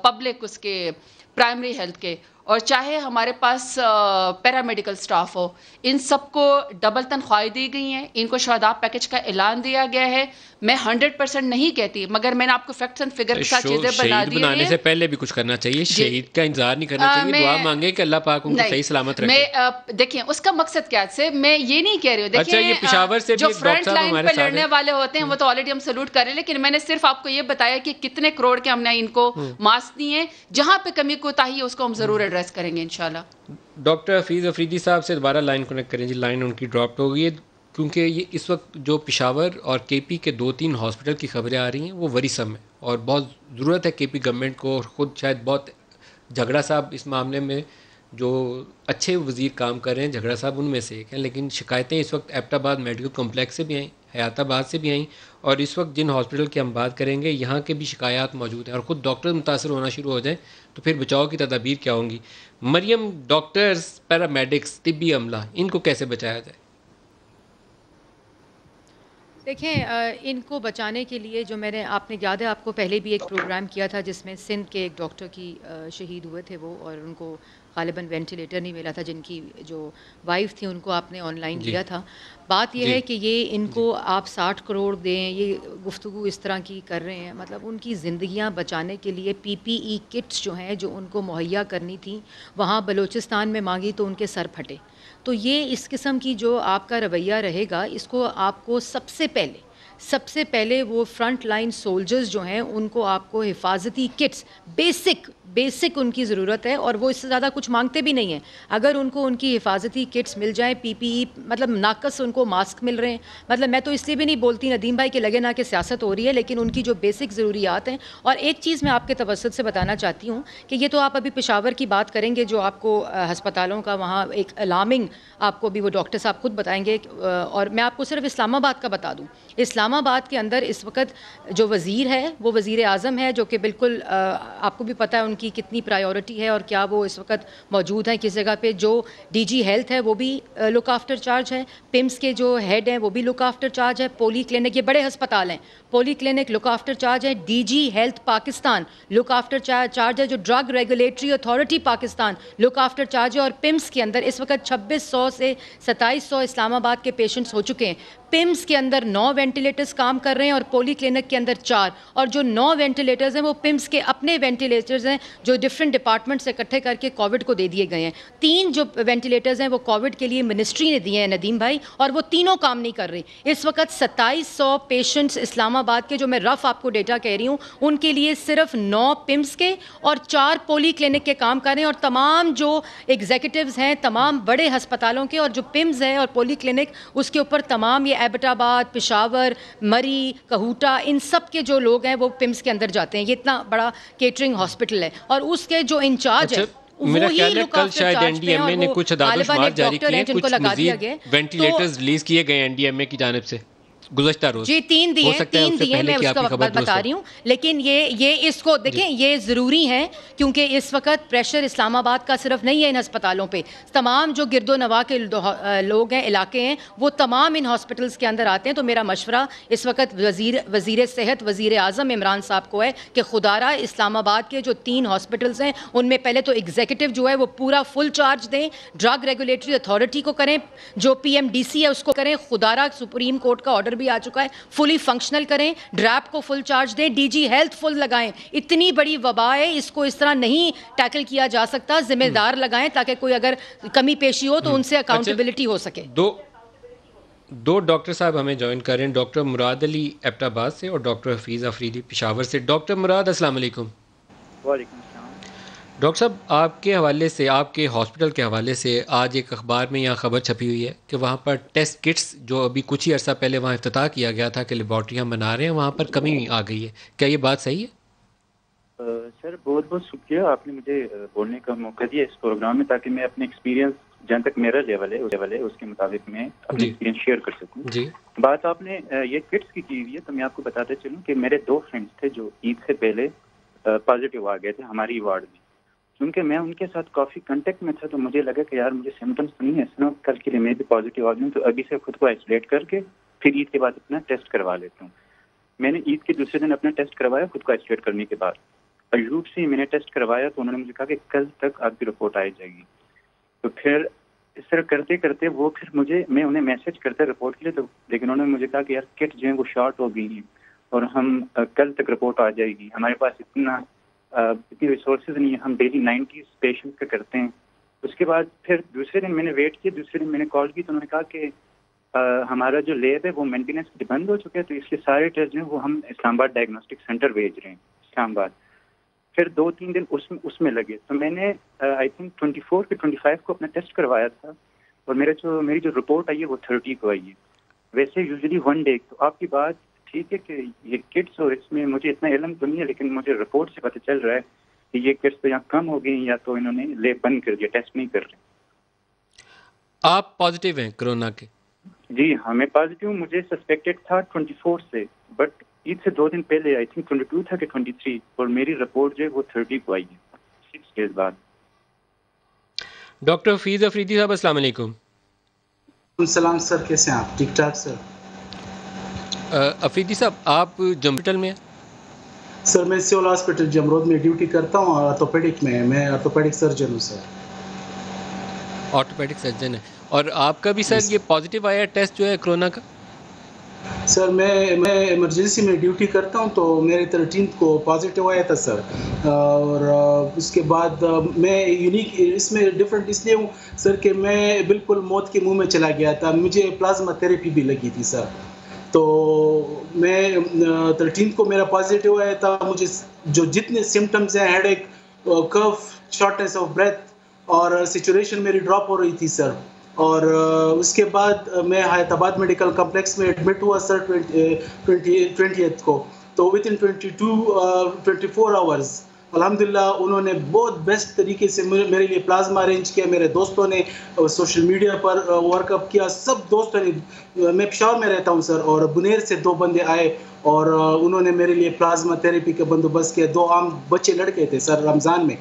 پبلک اس کے پرائمری ہیلتھ کے, اور چاہے ہمارے پاس پیرامیڈیکل سٹاف ہو, ان سب کو ڈبل تنخواہیں دی گئی ہیں, ان کو شہداء پیکج کا اعلان دیا گیا ہے. میں 100% نہیں کہتی مگر میں نے آپ کو فیکٹس اینڈ فگر کے ساتھ چیزیں بنا دی ہیں.
بنانے سے پہلے بھی کچھ کرنا چاہیے, شہید کا انتظار نہیں کرنا چاہیے, دعا مانگے کہ اللہ پاک ان کو صحیح سلامت رکھے.
میں دیکھیں اس کا مقصد کیا ہے, میں یہ نہیں کہہ رہی ہوں, دیکھیں جو فرنٹ لائن پہ لڑنے والے ہوتے ہیں وہ تو آلریڈی ہم سلوٹ کر رہے ہیں, لیکن میں نے صرف آپ کو یہ بتایا کہ کتنے کروڑ کے ہم نے ان کو ماسک دیے ہیں, جہاں پہ کمی کوتاہی ہے اس کو ہم ضرور ایڈریس کریں گے انشاءاللہ.
ڈاکٹر حفیظ افریدی صاحب سے دوبارہ لائن کنیکٹ کریں جی. لائن ان کی ڈراپ ہو گئی ہے کیونکہ یہ اس وقت جو پشاور اور کے پی کے 2-3 ہاسپٹل کی خبریں آ رہی ہیں وہ ورثم ہیں اور بہت ضرورت ہے کے پی گورنمنٹ کو, اور خود شاید بہت جھگڑا صاحب اس معاملے میں جو اچھے وزیر کام کر رہے ہیں, جھگڑا صاحب ان میں سے ایک ہیں, لیکن شکایتیں اس وقت ایبٹ آباد میڈیکل کمپلیکس سے بھی آئیں, حیات آباد سے بھی آئیں, اور اس وقت جن ہاسپٹل کی ہم بات کریں گے یہاں کے بھی شکایات موجود ہیں, اور خود ڈاکٹر متاثر ہونا شروع ہو جائیں تو پھر بچاؤ کی تدابیر کیا ہوں گی. مریم, ڈاکٹرز, پیرامیڈکس, طبی عملہ, ان کو کیسے بچایا جائے؟
دیکھیں ان کو بچانے کے لیے جو آپ نے یاد ہے آپ کو پہلے بھی ایک پروگرام کیا تھا جس میں سندھ کے ایک ڈاکٹر کی شہید ہوئے تھے وہ, اور ان کو غالباً وینٹیلیٹر نہیں ملا تھا, جن کی جو وائف تھی ان کو آپ نے آن لائن لیا تھا. بات یہ ہے کہ یہ ان کو آپ 60 کروڑ دیں, یہ گفتگو اس طرح کی کر رہے ہیں, مطلب ان کی زندگیاں بچانے کے لیے پی پی ای کٹس جو ہیں جو ان کو مہیا کرنی تھیں وہاں بلوچستان میں مانگی تو ان کے سر پھٹے. تو یہ اس قسم کی جو آپ کا رویہ رہے گا اس کو آپ کو سب سے پہلے وہ فرنٹ لائن سولجرز جو ہیں ان کو آپ کو حفاظتی کٹس بیسک ان کی ضرورت ہے, اور وہ اس سے زیادہ کچھ مانگتے بھی نہیں ہیں. اگر ان کو ان کی حفاظتی کٹس مل جائیں, پی پی ای مطلب ناقص ان کو ماسک مل رہے ہیں, مطلب میں تو اس لیے بھی نہیں بولتی ندیم بھائی کہ لگے نہ کہ سیاست ہو رہی ہے, لیکن ان کی جو بیسک ضروریات ہیں. اور ایک چیز میں آپ کے توسط سے بتانا چاہتی ہوں کہ یہ تو آپ ابھی پشاور کی بات کریں گے جو آپ کو ہسپتالوں کا وہاں ایک الارمنگ آپ کو بھی وہ ڈاکٹر صاحب خود بتائیں گے, اور میں آپ کو صرف اسلام آباد کا بتا دوں. اسلام آباد کے اندر اس وقت جو وزیر ہے وہ وزیر اعظم ہے, جو کہ بالکل آپ کو بھی پتہ ہے ان کی کتنی پرائیورٹی ہے اور کیا وہ اس وقت موجود ہیں کس جگہ پہ. جو ڈی جی ہیلتھ ہے وہ بھی لک آفٹر چارج ہے, پمس کے جو ہیڈ ہیں وہ بھی لک آفٹر چارج ہے, پولی کلینک, یہ بڑے ہسپتال ہیں, polyclinic look after charge ہے, D G health Pakistan look after charge ہے, جو drug regulatory authority Pakistan look after charge ہے. اور پمس کے اندر اس وقت 2600 سے 2700 اسلام آباد کے پیشنٹس ہو چکے ہیں. پمس کے اندر 9 وینٹیلیٹرز کام کر رہے ہیں اور پولی کلینک کے اندر 4, اور جو 9 وینٹیلیٹرز ہیں وہ پمس کے اپنے وینٹیلیٹرز ہیں جو ڈفرینٹ ڈپارٹمنٹ سے اکٹھے کر کے کووڈ کو دے دیے گئے ہیں. 3 جو وینٹیلیٹرز ہیں وہ کووڈ کے لیے منسٹری نے دیے ہیں ندیم بھائی, اور وہ تینوں کام نہیں کر رہی. اس وقت 2700 پیشنٹس اسلام آباد کے, جو میں رف آپ کو ڈیٹا کہہ رہی ہوں, ان کے لیے صرف 9 پمس کے اور 4 پولی کلینک کے کام کر رہے ہیں. اور تمام جو ایگزیکٹوز ہیں تمام بڑے ہسپتالوں کے, اور جو پمس ہے اور پولی کلینک اس کے اوپر تمام یہ ایبٹ آباد, پشاور, مری, کہوٹا, ان سب کے جو لوگ ہیں وہ پمس کے اندر جاتے ہیں. یہ اتنا بڑا کیٹرنگ ہاسپٹل ہے, اور اس کے جو انچارج ہے
میرا خیال ہے کل شاید این ڈی ایم اے نے کچھ اعداد و شمار جاری کیے ہیں, کچھ مزید وینٹیلیٹرز ریلیز کیے گئے این ڈی ایم اے کی جانب سے گزشتہ روز.
جی 3 دیے میں اس کا بتا رہی ہوں, لیکن یہ اس کو دیکھیں یہ ضروری ہے کیونکہ اس وقت پریشر اسلام آباد کا صرف نہیں ہے ان ہسپتالوں پہ, تمام جو گرد و نواح کے لوگ ہیں, علاقے ہیں, وہ تمام ان ہاسپٹلس کے اندر آتے ہیں. تو میرا مشورہ اس وقت وزیر صحت وزیر اعظم عمران صاحب کو ہے کہ خدا را اسلام آباد کے جو 3 ہاسپٹلس ہیں ان میں پہلے تو ایگزیکٹو جو ہے وہ پورا فل چارج دیں, ڈرگ ریگولیٹری اتھارٹی کو کریں, جو پی ایم ڈی سی ہے اس کو کریں, خدا را سپریم کورٹ کا آرڈر بھی آ چکا ہے, فلی فنکشنل کریں, ڈریپ کو فل چارج دیں, ڈی جی ہیلتھ فل لگائیں. اتنی بڑی وبا ہے, اس کو اس طرح نہیں ٹیکل کیا جا سکتا, ذمہ دار لگائیں تاکہ کوئی اگر کمی پیشی ہو تو ان سے اکاؤنٹیبلٹی ہو سکے.
دو ڈاکٹر صاحب ہمیں جوائن کر رہے ہیں، ڈاکٹر مراد علی ایبٹ آباد سے اور ڈاکٹر حفیظ افریدی پشاور سے۔ ڈاکٹر مراد السلام علیکم۔
وعلیکم السلام۔
ڈاکٹر صاحب، آپ کے حوالے سے، آپ کے ہاسپٹل کے حوالے سے آج ایک اخبار میں یہاں خبر چھپی ہوئی ہے کہ وہاں پر ٹیسٹ کٹس جو ابھی کچھ ہی عرصہ پہلے وہاں افتتاح کیا گیا تھا کہ لیبارٹریاں بنا رہے ہیں، وہاں پر کمی آ گئی ہے، کیا یہ بات صحیح ہے؟
سر بہت بہت شکریہ، آپ نے مجھے بولنے کا موقع دیا اس پروگرام میں، تاکہ میں اپنے ایکسپیرینس جہاں تک میرا لیول ہے اس کے مطابق میں اپنے ایکسپیرینس شیئر کر سکوں۔
جی،
بات آپ نے یہ کٹس کی ہوئی ہے، تو میں آپ کو بتاتے چلوں کہ میرے 2 فرینڈس تھے جو عید سے پہلے پازیٹیو آ گئے تھے ہماری وارڈ میں۔ کیونکہ میں ان کے ساتھ کافی کنٹیکٹ میں تھا، تو مجھے لگا کہ یار مجھے سمٹمس تو نہیں ہے، اس کل کے لیے میں بھی پازیٹیو آ گئی ہوں، تو ابھی سے خود کو آئسولیٹ کر کے پھر عید کے بعد اپنا ٹیسٹ کروا لیتا ہوں۔ میں نے عید کے دوسرے دن اپنا ٹیسٹ کروایا خود کو آئسولیٹ کرنے کے بعد، اور یوٹ سے میں نے ٹیسٹ کروایا تو انہوں نے مجھے کہا کہ کل تک آپ کی رپورٹ آ جائے گی۔ تو پھر اس طرح کرتے کرتے وہ پھر میں انہیں میسج کرتا رپورٹ کے لیے، تو لیکن انہوں نے مجھے کہا کہ یار کٹ جو ہے وہ شارٹ ہو گئی ہیں اور ہم کل تک رپورٹ آ جائے گی، ہمارے پاس اتنی ریسورسز نہیں ہے، ہم ڈیلی 90 پیشنٹ کا کرتے ہیں۔ اس کے بعد پھر دوسرے دن میں نے ویٹ کیا، دوسرے دن میں نے کال کی تو انہوں نے کہا کہ ہمارا جو لیب ہے وہ مینٹیننس بند ہو چکا ہے، تو اس لیے سارے ٹیسٹ جو ہیں وہ ہم اسلام آباد ڈائگنوسٹک سینٹر بھیج رہے ہیں اسلام آباد۔ پھر 2-3 دن اس میں لگے، تو میں نے آئی تھنک 24 کہ 25 کو اپنا ٹیسٹ کروایا تھا، اور میری جو رپورٹ آئی ہے وہ 30 کو آئی ہے۔ ویسے یوزلی 1 ڈے، تو آپ کی بات ٹھیک ہے کہ یہ کٹس اور اس میں مجھے اتنا علم تو نہیں ہے، لیکن مجھے رپورٹ سے پتہ چل رہا ہے کہ یہ کٹس تو یہاں کم ہو گئی یا تو انہوں نے لیب بند کر دیا، ٹیسٹ نہیں کر رہے۔
آپ پازیٹیو ہیں کرونا کے؟
جی ہاں میں پازیٹیو، مجھے سسپیکٹڈ تھا 24 سے، بٹ عید سے 2 دن پہلے آئی تھنک 22 تھا کہ 23، اور میری رپورٹ جو ہے وہ 30 کو آئی ہے 6 ڈیز بعد۔
ڈاکٹر حفیظ افریدی صاحب السلام علیکم۔
السلام سر، کیسے ہیں آپ؟ ٹھیک ٹھاک سر۔
افریدی صاحب، آپ جمپٹل میں ہیں؟
سر میں سول ہاسپٹل جمرود میں ڈیوٹی کرتا ہوں، آرتھوپیڈک میں آرتھوپیڈک سرجن ہوں سر۔
آرتھوپیڈک سرجن ہے، اور آپ کا بھی سر یہ پازیٹیو آیا ٹیسٹ جو ہے کرونا کا؟
سر میں ایمرجنسی میں ڈیوٹی کرتا ہوں، تو میرے 13 کو پازیٹیو آیا تھا سر، اور اس کے بعد میں یونیک اس میں ڈفرینٹ اس لیے ہوں سر کہ میں بالکل موت کے منہ میں چلا گیا تھا، مجھے پلازما تھراپی بھی لگی تھی سر۔ تو میں 13 کو میرا پازیٹیو آیا تھا، مجھے جو جتنے سمٹمز ہیں، ہیڈ ایک، کف، شارٹنیس آف بریتھ، اور سیچوریشن میری ڈراپ ہو رہی تھی سر۔ اور اس کے بعد میں حیات آباد میڈیکل کمپلیکس میں ایڈمٹ ہوا سر 20 کو، تو ود ان 24 آورز الحمدللہ انہوں نے بہت بیسٹ طریقے سے میرے لیے پلازما ارینج کیا، میرے دوستوں نے سوشل میڈیا پر ورک اپ کیا، سب دوستوں نے، میں پشاور میں رہتا ہوں سر، اور بنیر سے 2 بندے آئے اور انہوں نے میرے لیے پلازما تھراپی کا بندوبست کیا، 2 عام بچے لڑکے تھے سر رمضان میں۔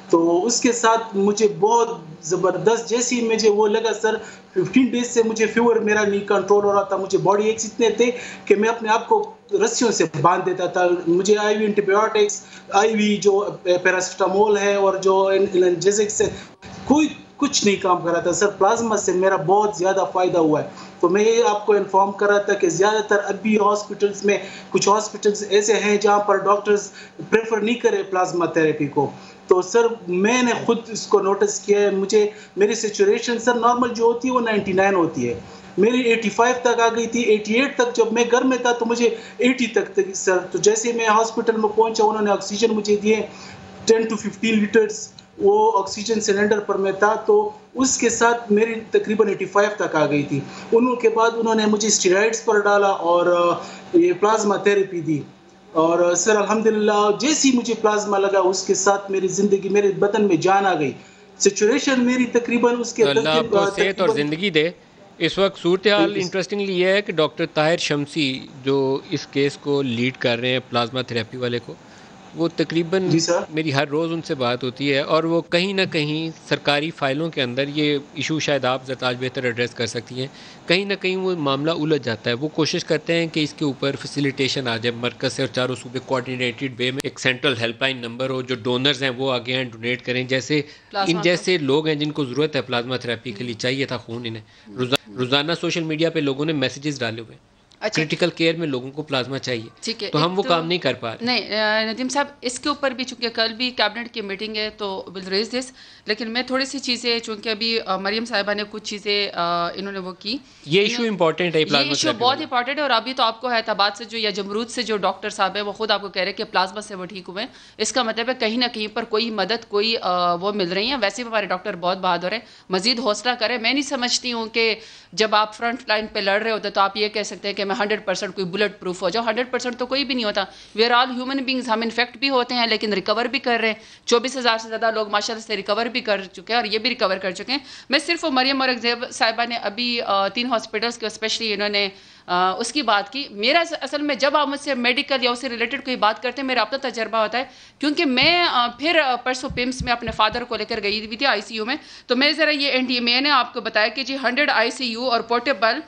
تو اس کے ساتھ مجھے بہت زبردست، جیسی مجھے وہ لگا سر 15 ڈیز سے مجھے فیور میرا نہیں کنٹرول ہو رہا تھا، مجھے باڈی ایکس اتنے تھے کہ میں اپنے آپ کو رسیوں سے باندھ دیتا تھا، مجھے آئی وی اینٹی بایوٹکس، آئی وی جو پیراسٹامول ہے اور جو انالجیسکس ہے، کوئی کچھ نہیں کام کر رہا تھا سر۔ پلازما سے میرا بہت زیادہ فائدہ ہوا ہے، تو میں یہ آپ کو انفارم کر رہا تھا کہ زیادہ تر ابھی ہاسپٹلس میں کچھ ہاسپٹلس ایسے ہیں جہاں پر ڈاکٹرز پریفر نہیں کرے پلازما تھراپی کو، تو سر میں نے خود اس کو نوٹس کیا ہے، مجھے میری سچوریشن سر نارمل جو ہوتی ہے وہ 99 ہوتی ہے، میری 85 تک آ گئی تھی، 88 تک جب میں گھر میں تھا تو مجھے 80 تک تھی سر۔ تو جیسے میں ہاسپٹل میں پہنچا انہوں نے آکسیجن مجھے دیے 10 to 15 لیٹرز، وہ آکسیجن سلنڈر پر میں تھا، تو اس کے ساتھ میری تقریباً 85 تک آ گئی تھی۔ ان کے بعد انہوں نے مجھے اسٹیرائڈس پر ڈالا اور یہ پلازما تھراپی دی، اور سر الحمدللہ جیسی مجھے پلازما لگا اس کے ساتھ میری زندگی، میرے بدن میں جان آ گئی، سچوریشن میری تقریباً اس کے
اللہ آپ کو صحت اور زندگی دے۔ اس وقت صورتحال انٹرسٹنگلی یہ ہے کہ ڈاکٹر طاہر شمسی جو اس کیس کو لیڈ کر رہے ہیں پلازما تھراپی والے کو، وہ تقریباً میری ہر روز ان سے بات ہوتی ہے، اور وہ کہیں نہ کہیں سرکاری فائلوں کے اندر یہ ایشو شاید آپ زرتاج بہتر ایڈریس کر سکتی ہیں، کہیں نہ کہیں وہ معاملہ الجھ جاتا ہے۔ وہ کوشش کرتے ہیں کہ اس کے اوپر فیسیلیٹیشن آ جائے مرکز سے، اور چاروں صوبے کوآرڈینیٹڈ وے میں ایک سینٹرل ہیلپ لائن نمبر ہو، جو ڈونرز ہیں وہ آگے ہیں ڈونیٹ کریں، جیسے ان جیسے لوگ ہیں جن کو ضرورت ہے پلازما تھراپی کے لیے، چاہیے تھا خون انہیں۔ روزانہ سوشل میڈیا پہ لوگوں نے میسیجز ڈالے ہوئے، کرٹیکل کیئر میں لوگوں کو پلازما چاہیے,
ٹھیک ہے,
تو ہم وہ کام نہیں کر پا رہے.
نہیں ندیم صاحب, اس کے اوپر بھی چونکہ کل بھی کیبنٹ کی میٹنگ ہے تو ول ریز دس, لیکن میں تھوڑی سی چیزیں, چونکہ ابھی مریم صاحبہ نے کچھ چیزیں انہوں نے وہ کی,
یہ ایشو امپورٹنٹ ہے,
یہ ایشو بہت امپورٹنٹ ہے. اور ابھی تو آپ کو حیدرآباد سے جو یا جمرود سے جو ڈاکٹر صاحب ہیں وہ خود آپ کو کہہ رہے ہیں کہ پلازما سے وہ ٹھیک ہوئے ہیں. اس کا مطلب ہے کہیں نہ کہیں پر کوئی مدد, کوئی وہ مل رہی ہیں. ویسے بھی ہمارے ڈاکٹر بہت بہادر ہیں, مزید حوصلہ کریں. میں نہیں سمجھتی ہوں کہ جب آپ فرنٹ لائن پہ لڑ رہے ہوتے تو آپ یہ کہہ سکتے ہیں کہ میں 100% کوئی بلٹ پروف ہو جاؤ. 100% تو کوئی بھی نہیں ہوتا. We are all human beings, ہم انفیکٹ بھی ہوتے ہیں لیکن ریکور بھی کر رہے ہیں. 24,000 سے زیادہ لوگ ماشاء اللہ سے ریکور بھی کر چکے ہیں اور یہ بھی ریکور کر چکے ہیں. میں صرف مریم اور زیب صاحبہ نے ابھی 3 ہاسپٹلس کے اسپیشلی انہوں نے اس کی بات کی. میرا اصل میں جب آپ مجھ سے میڈیکل یا اس سے ریلیٹڈ کوئی بات کرتے ہیں میرا اپنا تجربہ ہوتا ہے, کیونکہ میں پھر پرسوں پمس میں اپنے فادر کو لے کر گئی ہوئی تھی ICU میں. تو میں ذرا یہ میں نے آپ کو بتایا کہ جی 100 ICU اور پورٹیبل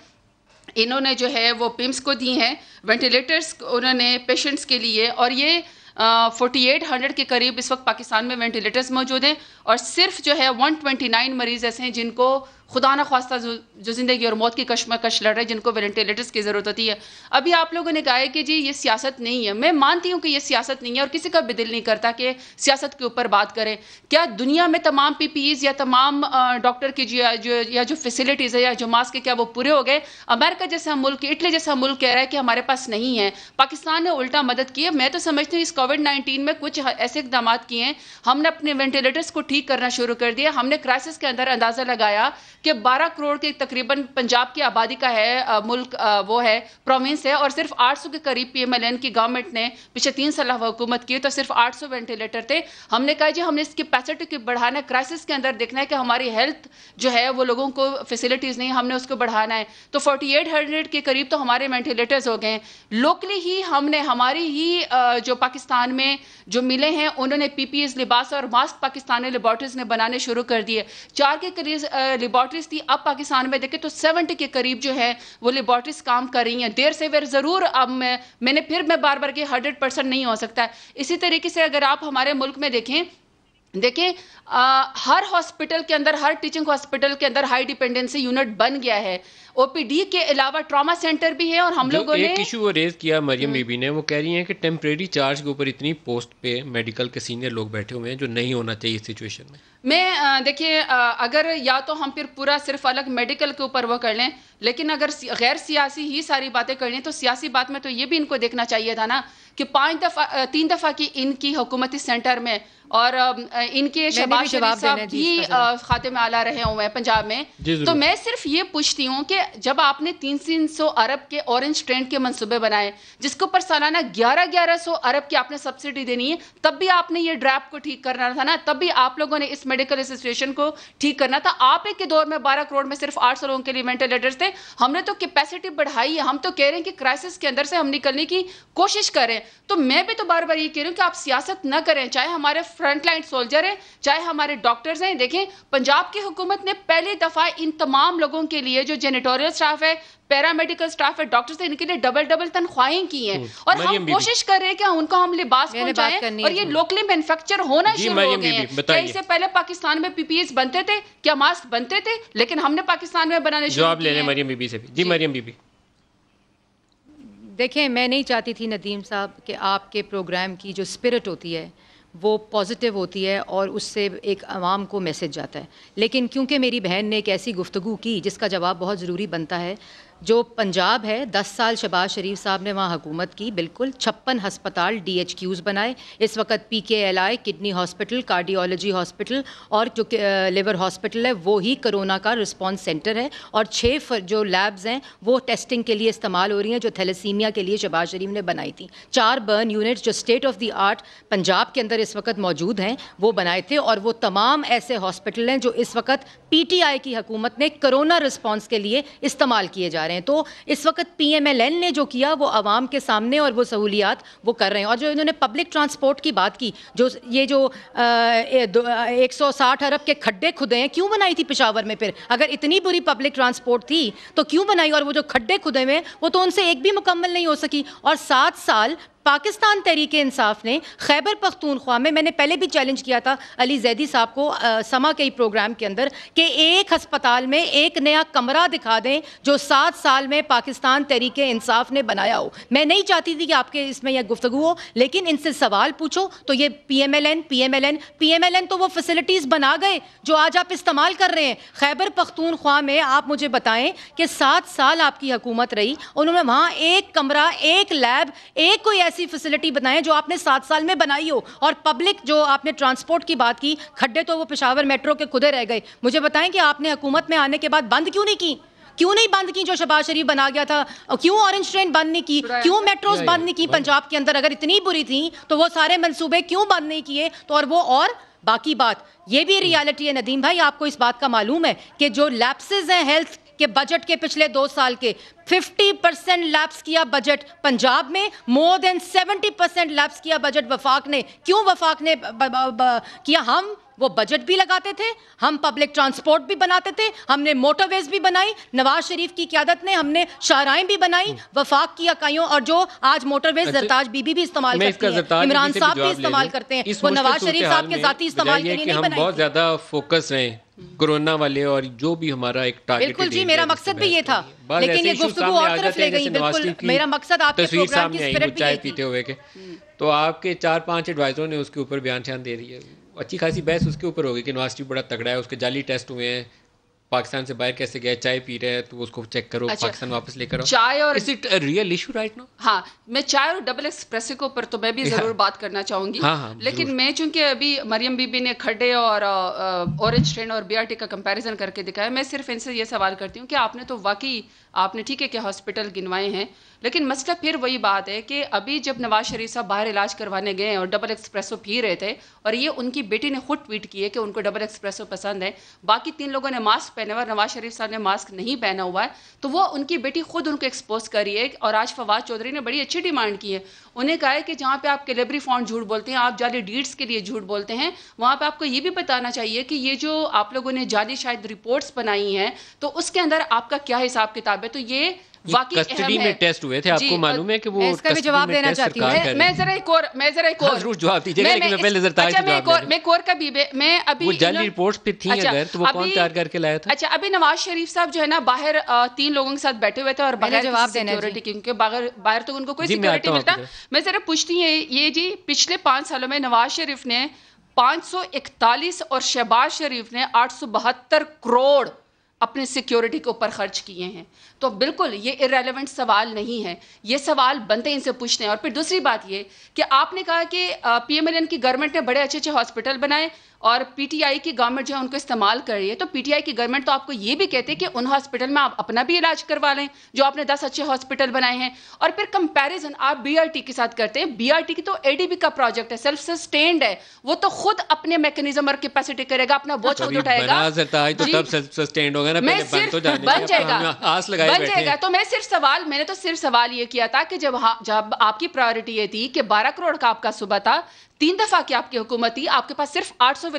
انہوں نے جو ہے وہ پمس کو دی ہیں, وینٹیلیٹرز انہوں نے پیشنٹس کے لیے, اور یہ 4800 کے قریب اس وقت پاکستان میں وینٹیلیٹرز موجود ہیں. اور صرف جو ہے 129 مریض ایسے ہیں جن کو خدا نہ خواستہ جو زندگی اور موت کی کشمکش لڑ رہے, جن کو وینٹیلیٹرز کی ضرورت ہوتی ہے. ابھی آپ لوگوں نے کہا ہے کہ جی یہ سیاست نہیں ہے. میں مانتی ہوں کہ یہ سیاست نہیں ہے اور کسی کا بھی دل نہیں کرتا کہ سیاست کے اوپر بات کریں. کیا دنیا میں تمام PPEs یا تمام ڈاکٹر کی جو فیسلٹیز ہے یا جو ماسک ہے کیا وہ پورے ہو گئے؟ امریکہ جیسا ملک, اٹلی جیسا ملک کہہ رہا ہے کہ ہمارے پاس نہیں ہے. پاکستان نے الٹا مدد کی ہے. میں تو سمجھتی ہوں اس کووڈ-19 میں کچھ ایسے اقدامات کیے ہیں. ہم نے اپنے وینٹیلیٹرز کو ٹھیک کرنا شروع کر دیا. ہم نے کرائسس کے اندر اندازہ لگایا کہ 12 کروڑ کے تقریباً پنجاب کی آبادی کا ہے ملک, وہ ہے پروونس ہے, اور صرف 800 کے قریب PMLN کی گورنمنٹ نے پچھلے 3 سال حکومت کی تو صرف 800 وینٹیلیٹر تھے. ہم نے کہا جی ہم نے اس کی کیپیسٹی کو بڑھانا ہے. کرائسس کے اندر دیکھنا ہے کہ ہماری ہیلتھ جو ہے وہ لوگوں کو فیسلٹیز نہیں, ہم نے اس کو بڑھانا ہے. تو 4800 کے قریب تو ہمارے وینٹیلیٹرز ہو گئے ہیں. لوکلی ہی ہم نے ہماری ہی جو پاکستان میں جو ملے ہیں انہوں نے PPEs لباس اور ماسک پاکستانی لیبارٹریز نے بنانے شروع کر دیے. 4 کے قریب لیبارٹریز تھی, اب پاکستان میں دیکھیں تو 70 کے قریب جو ہے وہ لیبارٹریز کام کر رہی ہیں. دیر سے ویر ضرور, اب میں نے پھر بار بار کہ 100% نہیں ہو سکتا ہے. اسی طریقے سے اگر آپ ہمارے ملک میں دیکھیں ہر ہاسپٹل کے اندر, ہر ٹیچنگ ہاسپٹل کے اندر ہائی ڈیپینڈنسی یونٹ بن گیا ہے. OPD کے علاوہ ٹراما سینٹر بھی ہے. اور ہم لوگوں نے
ایک ایشو وہ ریز کیا مریم بی بی نے, وہ کہہ رہی ہیں کہ ٹیمپریری چارج کے اوپر اتنی پوسٹ پہ میڈیکل کے سینئر لوگ بیٹھے ہوئے ہیں جو نہیں ہونا چاہیے اس سچویشن میں.
دیکھیے اگر یا تو ہم پھر پورا صرف الگ میڈیکل کے اوپر وہ کر لیں, لیکن اگر غیر سیاسی ہی ساری باتیں کرنی تو سیاسی بات میں تو یہ بھی ان کو دیکھنا چاہیے تھا نا کہ 3 دفعہ کی ان کی حکومتی سینٹر میں, اور ان کے شہباز شریف صاحب بھی خاتمے اعلیٰ رہے ہوئے ہیں پنجاب میں. تو میں صرف یہ پوچھتی ہوں کہ جب آپ نے 300 ارب کے اورنج ٹرین کے منصوبے بنائے جس کے اوپر سالانہ 1100 ارب کی آپ نے سبسڈی دینی ہے, تب بھی آپ نے یہ ڈریپ کو ٹھیک کرنا تھا نا, تب بھی آپ لوگوں نے اس میڈیکل ایسوسیشن کو ٹھیک کرنا تھا. آپ کے دور میں 12 کروڑ میں صرف 800 لوگوں کے لیے وینٹیلیٹرز تھے. ہم نے تو کیپیسٹی بڑھائی ہے. ہم تو کہہ رہے ہیں کہ کرائسس کے اندر سے ہم نکلنے کی کوشش کریں. تو میں بھی تو بار بار یہ کہہ رہی ہوں کہ آپ سیاست نہ کریں, چاہے ہمارے فرنٹ لائن سولجر ہیں, چاہے ہمارے ڈاکٹرز ہیں. دیکھیں پنجاب کی حکومت نے پہلی دفعہ ان تمام لوگوں کے لیے جو جینیٹوریل سٹاف ہے, پیرامیڈیکل سٹاف ہے, ڈاکٹرز ہیں, ان کے لیے ڈبل تنخواہیں کی ہیں. اور ہم کوشش کر رہے ہیں کہ ان کو ہم لباس پہنچائیں, اور یہ لوکلی مینوفیکچر ہونا شروع ہو گئے ہیں. اس سے پہلے پاکستان میں PPEs بنتے تھے, کیا ماسک بنتے تھے, لیکن ہم نے پاکستان میں بنانے شروع
جواب لینے مریم بی بی سے بھی. جی مریم بی بی.
دیکھیں میں نہیں چاہتی تھی ندیم صاحب کہ آپ کے پروگرام کی جو اسپرٹ ہوتی ہے وہ پازیٹیو ہوتی ہے اور اس سے ایک عوام کو میسج جاتا ہے, لیکن کیونکہ میری بہن نے ایک ایسی گفتگو کی جس کا جواب بہت ضروری بنتا ہے. جو پنجاب ہے 10 سال شہباز شریف صاحب نے وہاں حکومت کی, بالکل 56 ہسپتال DHQs بنائے. اس وقت PKLI kidney hospital, cardiology hospital اور جو لیور ہاسپٹل ہے وہی کرونا کا رسپانس سینٹر ہے, اور 6 جو لیبز ہیں وہ ٹیسٹنگ کے لیے استعمال ہو رہی ہیں جو تھیلیسیمیا کے لیے شہباز شریف نے بنائی تھی. 4 برن یونٹس جو state of the art Punjab کے اندر اس وقت موجود ہیں وہ بنائے تھے, اور وہ تمام ایسے ہاسپٹل ہیں جو اس وقت PTI کی حکومت نے کرونا رسپانس کے لیے استعمال کیے جا رہے ہیں. تو اس وقت PMLN نے جو کیا وہ عوام کے سامنے اور وہ سہولیات وہ کر رہے ہیں. اور جو انہوں نے پبلک ٹرانسپورٹ کی بات کی, جو یہ جو 160 ارب کے کھڈے کھدے ہیں, کیوں بنائی تھی پشاور میں؟ پھر اگر اتنی بری پبلک ٹرانسپورٹ تھی تو کیوں بنائی؟ اور وہ جو کھڈے کھدے ہوئے وہ تو ان سے ایک بھی مکمل نہیں ہو سکی. اور 7 سال پاکستان تحریک انصاف نے خیبر پختونخوا میں نے پہلے بھی چیلنج کیا تھا علی زیدی صاحب کو سما کے پروگرام کے اندر کہ ایک ہسپتال میں ایک نیا کمرہ دکھا دیں جو 7 سال میں پاکستان تحریک انصاف نے بنایا ہو. میں نہیں چاہتی تھی کہ آپ کے اس میں یہ گفتگو ہو, لیکن ان سے سوال پوچھو تو یہ پی ایم ایل این تو وہ فیسلٹیز بنا گئے جو آج آپ استعمال کر رہے ہیں. خیبر پختونخوا میں آپ مجھے بتائیں کہ 7 سال آپ کی حکومت رہی, انہوں نے وہاں ایک کمرہ, ایک لیب, ایک کوئی ایسی فیسلٹی بنائیں جو آپ نے 7 سال میں بنائی ہو. اور پبلک جو آپ نے ٹرانسپورٹ کی بات کی, کھڈے تو وہ پشاور میٹرو کے خودے رہ گئے. مجھے بتائیں کہ آپ نے حکومت میں آنے کے بعد بند کیوں نہیں بند کی جو شہباز شریف بنا گیا تھا؟ کیوں اورنج ٹرین بند نہیں کی؟ کیوں میٹروز بند نہیں کی پنجاب کے اندر؟ اگر اتنی بری تھیں تو وہ سارے منصوبے کیوں بند نہیں کیے؟ تو اور باقی بات یہ بھی ریالٹی ہے ندیم بھائی, آپ کو اس بات کا معلوم ہے کہ جو لیپسز ہیں ہیلتھ کے بجٹ کے پچھلے 2 سال کے 50% لیپس کیا بجٹ پنجاب میں, مور دین 70% لیپس کیا بجٹ وفاق نے. کیوں وفاق نے کیا؟ ہم وہ بجٹ بھی لگاتے تھے, ہم پبلک ٹرانسپورٹ بھی بناتے تھے, ہم نے موٹر ویز بھی بنائی, نواز شریف کی قیادت نے ہم نے شاہراہیں بھی بنائی وفاق کی اکائیوں, اور جو آج موٹر ویز زرتاج بی بی بھی استعمال کرتی ہیں, عمران صاحب بھی استعمال کرتے ہیں, وہ نواز شریف صاحب کے ذاتی استعمال کے لیے نہیں بنائی.
ہم بہت زیادہ فوکس رہیں کورونا والے اور جو بھی ہمارا ایک ٹارگٹ.
بالکل جی, میرا مقصد بھی یہ تھا, لیکن یہ گفتگو اور طرف لے گئی. بالکل میرا مقصد آپ کے پروگرام کی اسپرٹ بھی
چائے پیتے ہوئے کہ تو آپ کے 4-5 ایڈوائزروں نے اس کے اوپر بیان دے رہی ہے. اچھی خاصی بحث اس کے اوپر ہوگی کہ نواز شریف بڑا تگڑا ہے, اس کے جعلی ٹیسٹ ہوئے ہیں, پاکستان سے باہر کیسے گئے, چائے پی رہے ہیں تو اس کو چیک کرو, پاکستان واپس لے کر آؤ.
چائے اور
is it real issue right now?
ہاں, میں چائے اور ڈبل ایکسپریسو کے اوپر تو میں بھی ضرور بات کرنا چاہوں گی, لیکن میں چونکہ ابھی مریم بی بی نے کھڈے اور اورنج ٹرین اور بی آر ٹی کا کمپیریزن کر کے دکھایا, میں صرف ان سے یہ سوال کرتی ہوں کہ آپ نے تو واقعی آپ نے ٹھیک ہے کہ ہاسپٹل گنوائے ہیں, لیکن مسئلہ پھر وہی بات ہے کہ ابھی جب نواز شریف صاحب باہر علاج کروانے گئے اور ڈبل ایکسپریسو پی رہے تھے, اور یہ ان کی بیٹی نے خود ٹویٹ کی ہے کہ ان کو ڈبل ایکسپریسو پسند ہے, باقی 3 لوگوں نے ماسک پہنے ہوا, نواز شریف صاحب نے ماسک نہیں پہنا ہوا ہے, تو وہ ان کی بیٹی خود ان کو ایکسپوز کر رہی ہے. اور آج فواد چودھری نے بڑی اچھی ڈیمانڈ کی ہے, انہیں کہا ہے کہ جہاں پہ آپ کیلیبری فونڈ جھوٹ بولتے ہیں, آپ جعلی ڈیڈس کے لیے جھوٹ بولتے ہیں, وہاں پہ آپ کو یہ بھی بتانا چاہیے کہ یہ جو آپ لوگوں نے جعلی شاید رپورٹس بنائی ہیں تو اس کے اندر آپ کا کیا حساب کتاب ہے. تو یہ واقعی
کسٹڈی میں ٹیسٹ ہوئے تھے, آپ کو معلوم ہے کہ وہ
اس کا بھی جواب دینا چاہتی ہوں.
میں ذرا ایک اور
ضرور جواب دیجیے گا, لیکن میں پہلے زرتاج کا جواب دوں.
میں ایک اور کا بھی میں ابھی
وہ جعلی رپورٹس پہ تھیں اگر تو وہ کون تیار کر کے لایا تھا؟
اچھا, ابھی نواز شریف صاحب جو ہے نا باہر 3 لوگوں کے ساتھ بیٹھے ہوئے تھے اور بغیر سیکورٹی, کیونکہ باہر تو ان کو کوئی سیکورٹی ملتا. میں ذرا پوچھتی ہوں, یہ جی پچھلے 5 سالوں میں نواز شریف نے 541 اور شہباز شریف نے 872 کروڑ اپنے سیکیورٹی کے اوپر خرچ کیے ہیں. تو بالکل یہ ارریلیونٹ سوال نہیں ہے, یہ سوال بنتے ان سے پوچھتے ہیں. اور پھر دوسری بات یہ کہ آپ نے کہا کہ پی ایم ایل این کی گورنمنٹ نے بڑے اچھے ہاسپٹل بنائے اور پی ٹی آئی کی گورنمنٹ جو ہے ان کو استعمال کر رہی ہے, تو پی ٹی آئی کی گورنمنٹ تو آپ کو یہ بھی کہتے ہیں کہ ان ہاسپٹل میں آپ اپنا بھی علاج کروا لیں جو آپ نے 10 اچھے ہاسپٹل بنائے ہیں. اور پھر کمپیریزن آپ بی آر ٹی کے ساتھ کرتے ہیں. بی آر ٹی کی تو اے ڈی بی کا پروجیکٹ ہے, سیلف سسٹینڈ ہے, وہ تو خود اپنے میکینزم اور کیپیسٹی کرے گا, اپنا بوجھ خود اٹھائے گا. بن جائے گا. تو میں نے تو صرف سوال یہ کیا تھا کہ جب آپ کی پرائورٹی یہ تھی کہ 12 کروڑ کا آپ کا صوبہ تھا, 3 دفعہ کی آپ کی حکومت تھی, آپ کے پاس صرف 800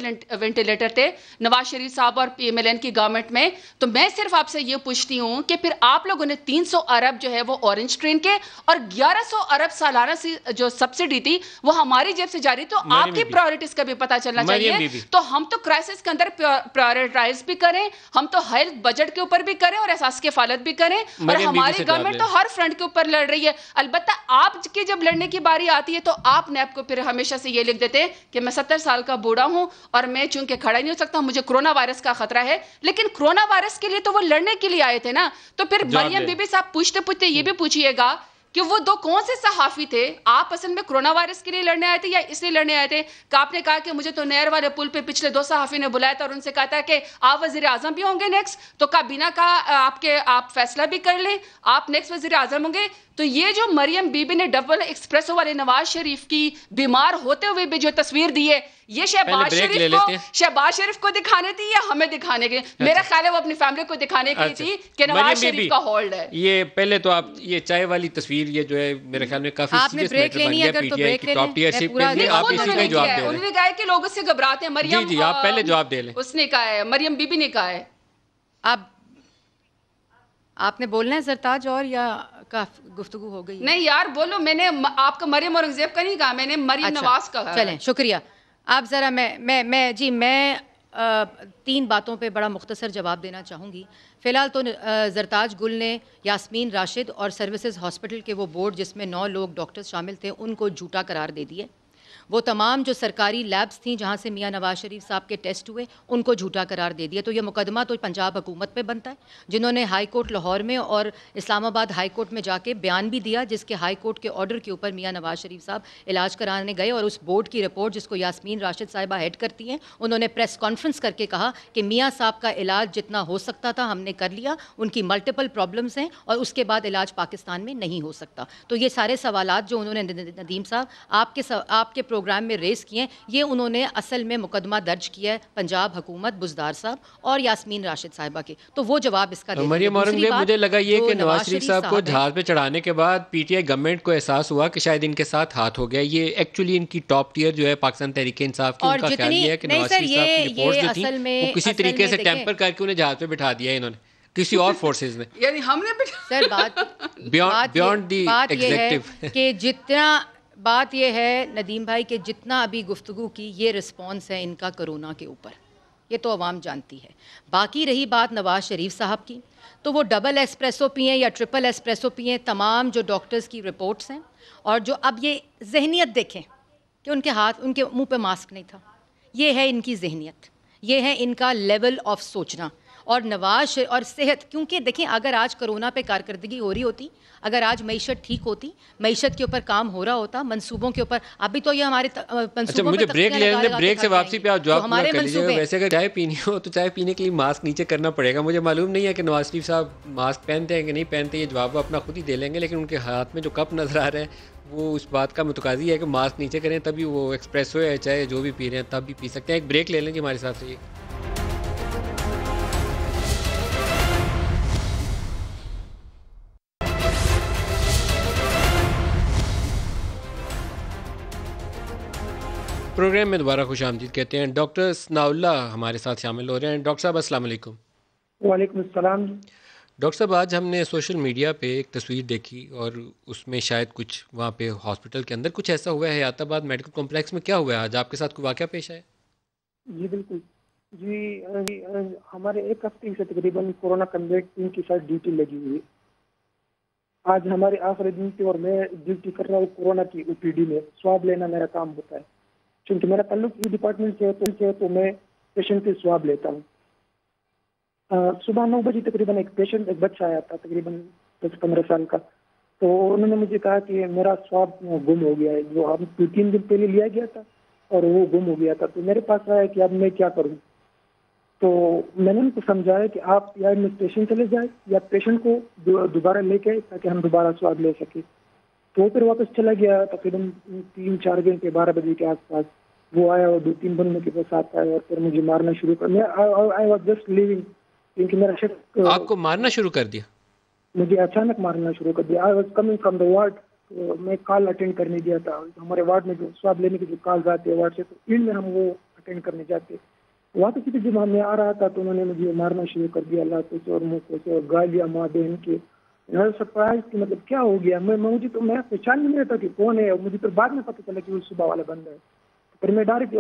وینٹیلیٹر تھے نواز شریف صاحب اور پی ایم ایل این کی گورنمنٹ میں, تو میں صرف آپ سے یہ پوچھتی ہوں کہ پھر آپ لوگوں نے 300 ارب جو ہے وہ اورنج ٹرین کے اور 1100 ارب سالانہ جو سبسڈی تھی وہ ہماری جیب سے جاری, تو آپ کی پرائورٹیز کا بھی پتہ چلنا چاہیے. تو ہم تو کرائسس کے اندر پرائورٹائز بھی کریں, ہم تو ہیلتھ بجٹ کے اوپر بھی کریں اور احساس کفالت بھی کریں, اور ہماری گورنمنٹ تو ہر فرنٹ کے اوپر لڑ رہی ہے. البتہ آپ کی جب لڑنے کی باری آتی ہے تو آپ نیب کو پھر ہمیشہ سے یہ لکھ دیتے ہیں کہ میں 70 سال کا بوڑھا ہوں اور میں چونکہ کھڑا نہیں ہو سکتا, مجھے کرونا وائرس کا خطرہ ہے. لیکن کرونا وائرس کے لیے تو وہ لڑنے کے لیے آئے تھے نا. تو پھر مریم بی بی صاحب پوچھتے یہ بھی پوچھئے گا کہ وہ 2 کون سے صحافی تھے, آپ اصل میں کرونا وائرس کے لیے لڑنے آئے تھے یا اس لیے لڑنے آئے تھے کہ آپ نے کہا کہ مجھے تو نہر والے پل پہ پچھلے 2 صحافی نے بلایا تھا اور ان سے کہا تھا کہ آپ وزیر اعظم بھی ہوں گے نیکسٹ, تو کابینہ کا آپ فیصلہ بھی کر لیں, آپ نیکسٹ وزیر اعظم ہوں گے. تو یہ جو مریم بی بی نے ڈبل ایکسپریسو والے نواز شریف کی بیمار ہوتے ہوئے بھی جو تصویر دی ہے, یہ شہباز شریف کو دکھانے تھی یا ہمیں دکھانے کے؟ میرا خیال ہے وہ اپنی فیملی کو دکھانے کی تھی کہ نواز شریف کا ہولڈ ہے.
یہ پہلے تو آپ یہ چائے والی تصویر یہ جو ہے میرے خیال میں کافی
سیریس میٹر بن گیا پی ٹی آئی کی ٹاپ ٹیئر شپ کے لیے.
آپ اسی کا جواب دیں.
انہوں نے کہا ہے کہ لوگ اس سے گھبراتے ہیں. مریم
جی آپ پہلے جواب دے لیں.
اس نے کہا ہے, مریم بی بی نے کہا ہے.
آپ آپ نے بولنا ہے زرتاج اور یا گفتگو ہو گئی؟
نہیں یار بولو، میں نے آپ کا مریم اورنگزیب کا نہیں کہا، میں نے مریم نواز کا کہا.
چلیں شکریہ. آپ ذرا میں 3 باتوں پہ بڑا مختصر جواب دینا چاہوں گی. فی الحال تو زرتاج گل نے یاسمین راشد اور سروسز ہاسپٹل کے وہ بورڈ جس میں 9 لوگ ڈاکٹرز شامل تھے ان کو جھوٹا قرار دے دیے. وہ تمام جو سرکاری لیبس تھیں جہاں سے میاں نواز شریف صاحب کے ٹیسٹ ہوئے ان کو جھوٹا قرار دے دیا. تو یہ مقدمہ تو پنجاب حکومت پہ بنتا ہے جنہوں نے ہائی کورٹ لاہور میں اور اسلام آباد ہائی کورٹ میں جا کے بیان بھی دیا جس کے ہائی کورٹ کے آرڈر کے اوپر میاں نواز شریف صاحب علاج کرانے گئے اور اس بورڈ کی رپورٹ جس کو یاسمین راشد صاحبہ ہیڈ کرتی ہیں انہوں نے پریس کانفرنس کر کے کہا کہ میاں صاحب کا علاج جتنا ہو سکتا تھا ہم نے کر لیا, ان کی ملٹیپل پرابلمس ہیں اور اس کے بعد علاج پاکستان میں نہیں ہو سکتا. تو یہ سارے سوالات جو انہوں نے ندیم صاحب آپ کے پروگرام میں ریز کیے ہیں یہ انہوں نے اصل میں مقدمہ درج کیا ہے پنجاب حکومت, بزدار صاحب اور یاسمین راشد صاحبہ کے. تو وہ جواب اس کا
مریم اورنگزیب, مجھے لگا یہ کہ نواز شریف صاحب کو جہاز پہ چڑھانے کے بعد پی ٹی آئی گورنمنٹ کو احساس ہوا کہ شاید ان کے ساتھ ہاتھ ہو گیا. یہ ایکچولی ان کی ٹاپ ٹیئر جو ہے پاکستان تحریک انصاف کی, ان کا خیال یہ ہے کہ نواز شریف صاحب کی رپورٹس جو تھیں وہ کسی طریقے سے ٹیمپر کر کے انہیں جہاز پہ بٹھا دیا انہوں نے کسی اور فورسز نے.
یعنی ہم نے
سر
بیونڈ دی ایگزیکٹو
کہ جتنا بات یہ ہے ندیم بھائی کہ جتنا ابھی گفتگو کی یہ رسپانس ہے ان کا کرونا کے اوپر, یہ تو عوام جانتی ہے. باقی رہی بات نواز شریف صاحب کی تو وہ ڈبل ایسپریسو پئیں یا ٹرپل ایسپریسو پئیں, تمام جو ڈاکٹرز کی رپورٹس ہیں اور جو اب یہ ذہنیت دیکھیں کہ ان کے ہاتھ ان کے منہ پہ ماسک نہیں تھا, یہ ہے ان کی ذہنیت, یہ ہے ان کا لیول آف سوچنا. اور نواز اور صحت, کیونکہ دیکھیں اگر آج کرونا پہ کارکردگی ہو رہی ہوتی, اگر آج معیشت ٹھیک ہوتی, معیشت کے اوپر کام ہو رہا ہوتا, منصوبوں کے اوپر, ابھی تو یہ ہمارے منصوبوں
مجھے بریک لے لیں, بریک سے واپسی پہ آپ جواب پورا کر لیجیے. ویسے اگر چائے پینی ہو تو چائے پینے کے لیے ماسک نیچے کرنا پڑے گا. مجھے معلوم نہیں ہے کہ نواز شریف صاحب ماسک پہنتے ہیں کہ نہیں پہنتے, یہ جواب وہ اپنا خود ہی دے لیں گے, لیکن ان کے ہاتھ میں جو کپ نظر آ رہے ہیں وہ اس بات کا متقاضی ہے کہ ماسک نیچے کریں تبھی وہ ایکسپریسو ہے چاہے جو بھی پی رہے ہیں تب بھی پی سکتے ہیں. ایک بریک لے لیں جی, ہمارے ساتھ رہیے. پروگرام میں دوبارہ خوش آمدید کہتے ہیں. ڈاکٹر ثناء اللہ ہمارے ساتھ شامل ہو رہے ہیں. ڈاکٹر صاحب السلام علیکم.
وعلیکم السلام.
ڈاکٹر صاحب آج ہم نے سوشل میڈیا پہ ایک تصویر دیکھی اور اس میں شاید کچھ وہاں پہ ہاسپٹل کے اندر کچھ ایسا ہوا ہے, حیات آباد میڈیکل کمپلیکس میں کیا ہوا ہے آج, آپ کے ساتھ کوئی واقعہ پیش آیا؟
جی بالکل جی, ہمارے ایک ہفتے سے تقریباً کورونا کنویٹ ٹیم کی ساتھ ڈیوٹی لگی ہوئی. آج ہمارے آخری دن تھی اور میں ڈیوٹی کر رہا ہوں کورونا کی او پی ڈی میں. سواب لینا میرا کام ہوتا ہے کیونکہ میرا تعلق ای ڈپارٹمنٹ سے ہے تو میں پیشنٹ سے سواب لیتا ہوں. صبح 9 بجے تقریباً ایک بچہ آیا تھا تقریباً 10-15 سال کا, تو انہوں نے مجھے کہا کہ میرا سواب گم ہو گیا ہے, جو ہم 2-3 دن پہلے لیا گیا تھا اور وہ گم ہو گیا تھا. تو میرے پاس آیا کہ اب میں کیا کروں. تو میں نے ان کو سمجھایا کہ آپ یا ایڈمنسٹریشن چلے جائیں یا پیشنٹ کو دوبارہ لے کے تاکہ ہم دوبارہ سواب لے سکیں. تو پھر واپس چلا گیا تقریباً 3-4 گھنٹے 12 بجے کے آس پاس. وہ آیا اور 2-3 بندوں کے ساتھ آیا اور پھر مجھے مارنا شروع کر. آئی واز جسٹ لیونگ کیونکہ میرا شک. آپ
کو مارنا شروع کر دیا؟
مجھے اچانک مارنا شروع کر دیا. I was coming from the ward. میں کال اٹینڈ کرنے گیا تھا. ہمارے وارڈ میں جو سواب لینے کی جو کال آتے ہیں وارڈ سے, تو فیلڈ میں ہم وہ اٹینڈ کرنے جاتے. وہاں پہ جب میں آ رہا تھا تو انہوں نے مجھے مارنا شروع کر دیا, لاتے سے اور منہ سے, اور گالیاں ماں بہن کے. سرپرائز کہ مطلب کیا ہو گیا. میں پہچان نہیں رہتا کہ کون ہے. مجھے پھر بعد میں پتہ چلا کہ وہ صبح والا بندہ ہے. پھر میں ڈائریکٹ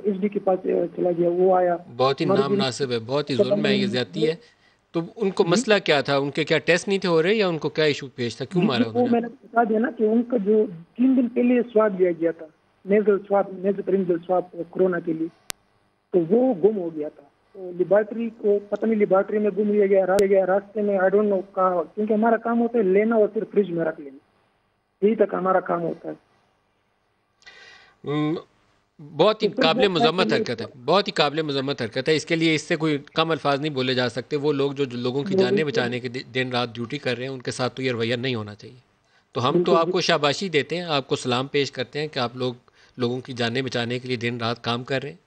ایس ڈی کے پاس چلا گیا. وہ آیا.
بہت ہی نامناسب ہے, بہت ہی ظلم ہے, یہ زیادتی ہے. تو ان کو مسئلہ کیا تھا, ان کے کیا ٹیسٹ نہیں تھے ہو رہے یا ان کو کیا ایشو پیش تھا, کیوں مارا انہوں نے؟
میں نے بتا دیا نا کہ ان کا جو 3 دن پہلے سواب لیا گیا تھا, نیزل سواب کورونا کے لیے, تو وہ گم ہو گیا تھا. تو لیبارٹری کو پتہ نہیں لیبارٹری میں گم لیا گیا راستے میں. آئی ڈونٹ نو کہاں, کیونکہ ہمارا کام ہوتا ہے لینا اور پھر فریج میں رکھ لینا, یہی تک ہمارا کام ہوتا ہے.
بہت ہی قابل مذمت حرکت ہے, بہت ہی قابل مذمت حرکت ہے. اس کے لیے اس سے کوئی کم الفاظ نہیں بولے جا سکتے. وہ لوگ جو لوگوں کی جانیں بچانے کے دن رات ڈیوٹی کر رہے ہیں ان کے ساتھ تو یہ رویہ نہیں ہونا چاہیے. تو ہم تو آپ کو شاباشی دیتے ہیں, آپ کو سلام پیش کرتے ہیں کہ آپ لوگوں کی جانیں بچانے کے لیے دن رات کام کر رہے ہیں.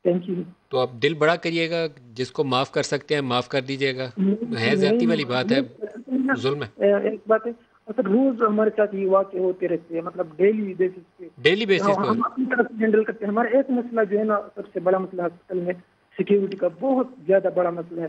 Thank you.
تو آپ دل بڑا کریے گا, جس کو معاف کر سکتے ہیں معاف کر دیجیے گا. ہے زیادتی والی بات ہے, ظلم ہے.
ایک بات ہے, مطلب روز ہمارے ساتھ یہ واقع ہوتے رہتے ہیں, مطلب ڈیلی بیسس پہ ہم اپنی طرف سے ہینڈل کرتے ہیں. ہمارا ایک مسئلہ جو ہے نا, سب سے بڑا مسئلہ ہاسپٹل میں سیکیورٹی کا بہت زیادہ بڑا مسئلہ ہے.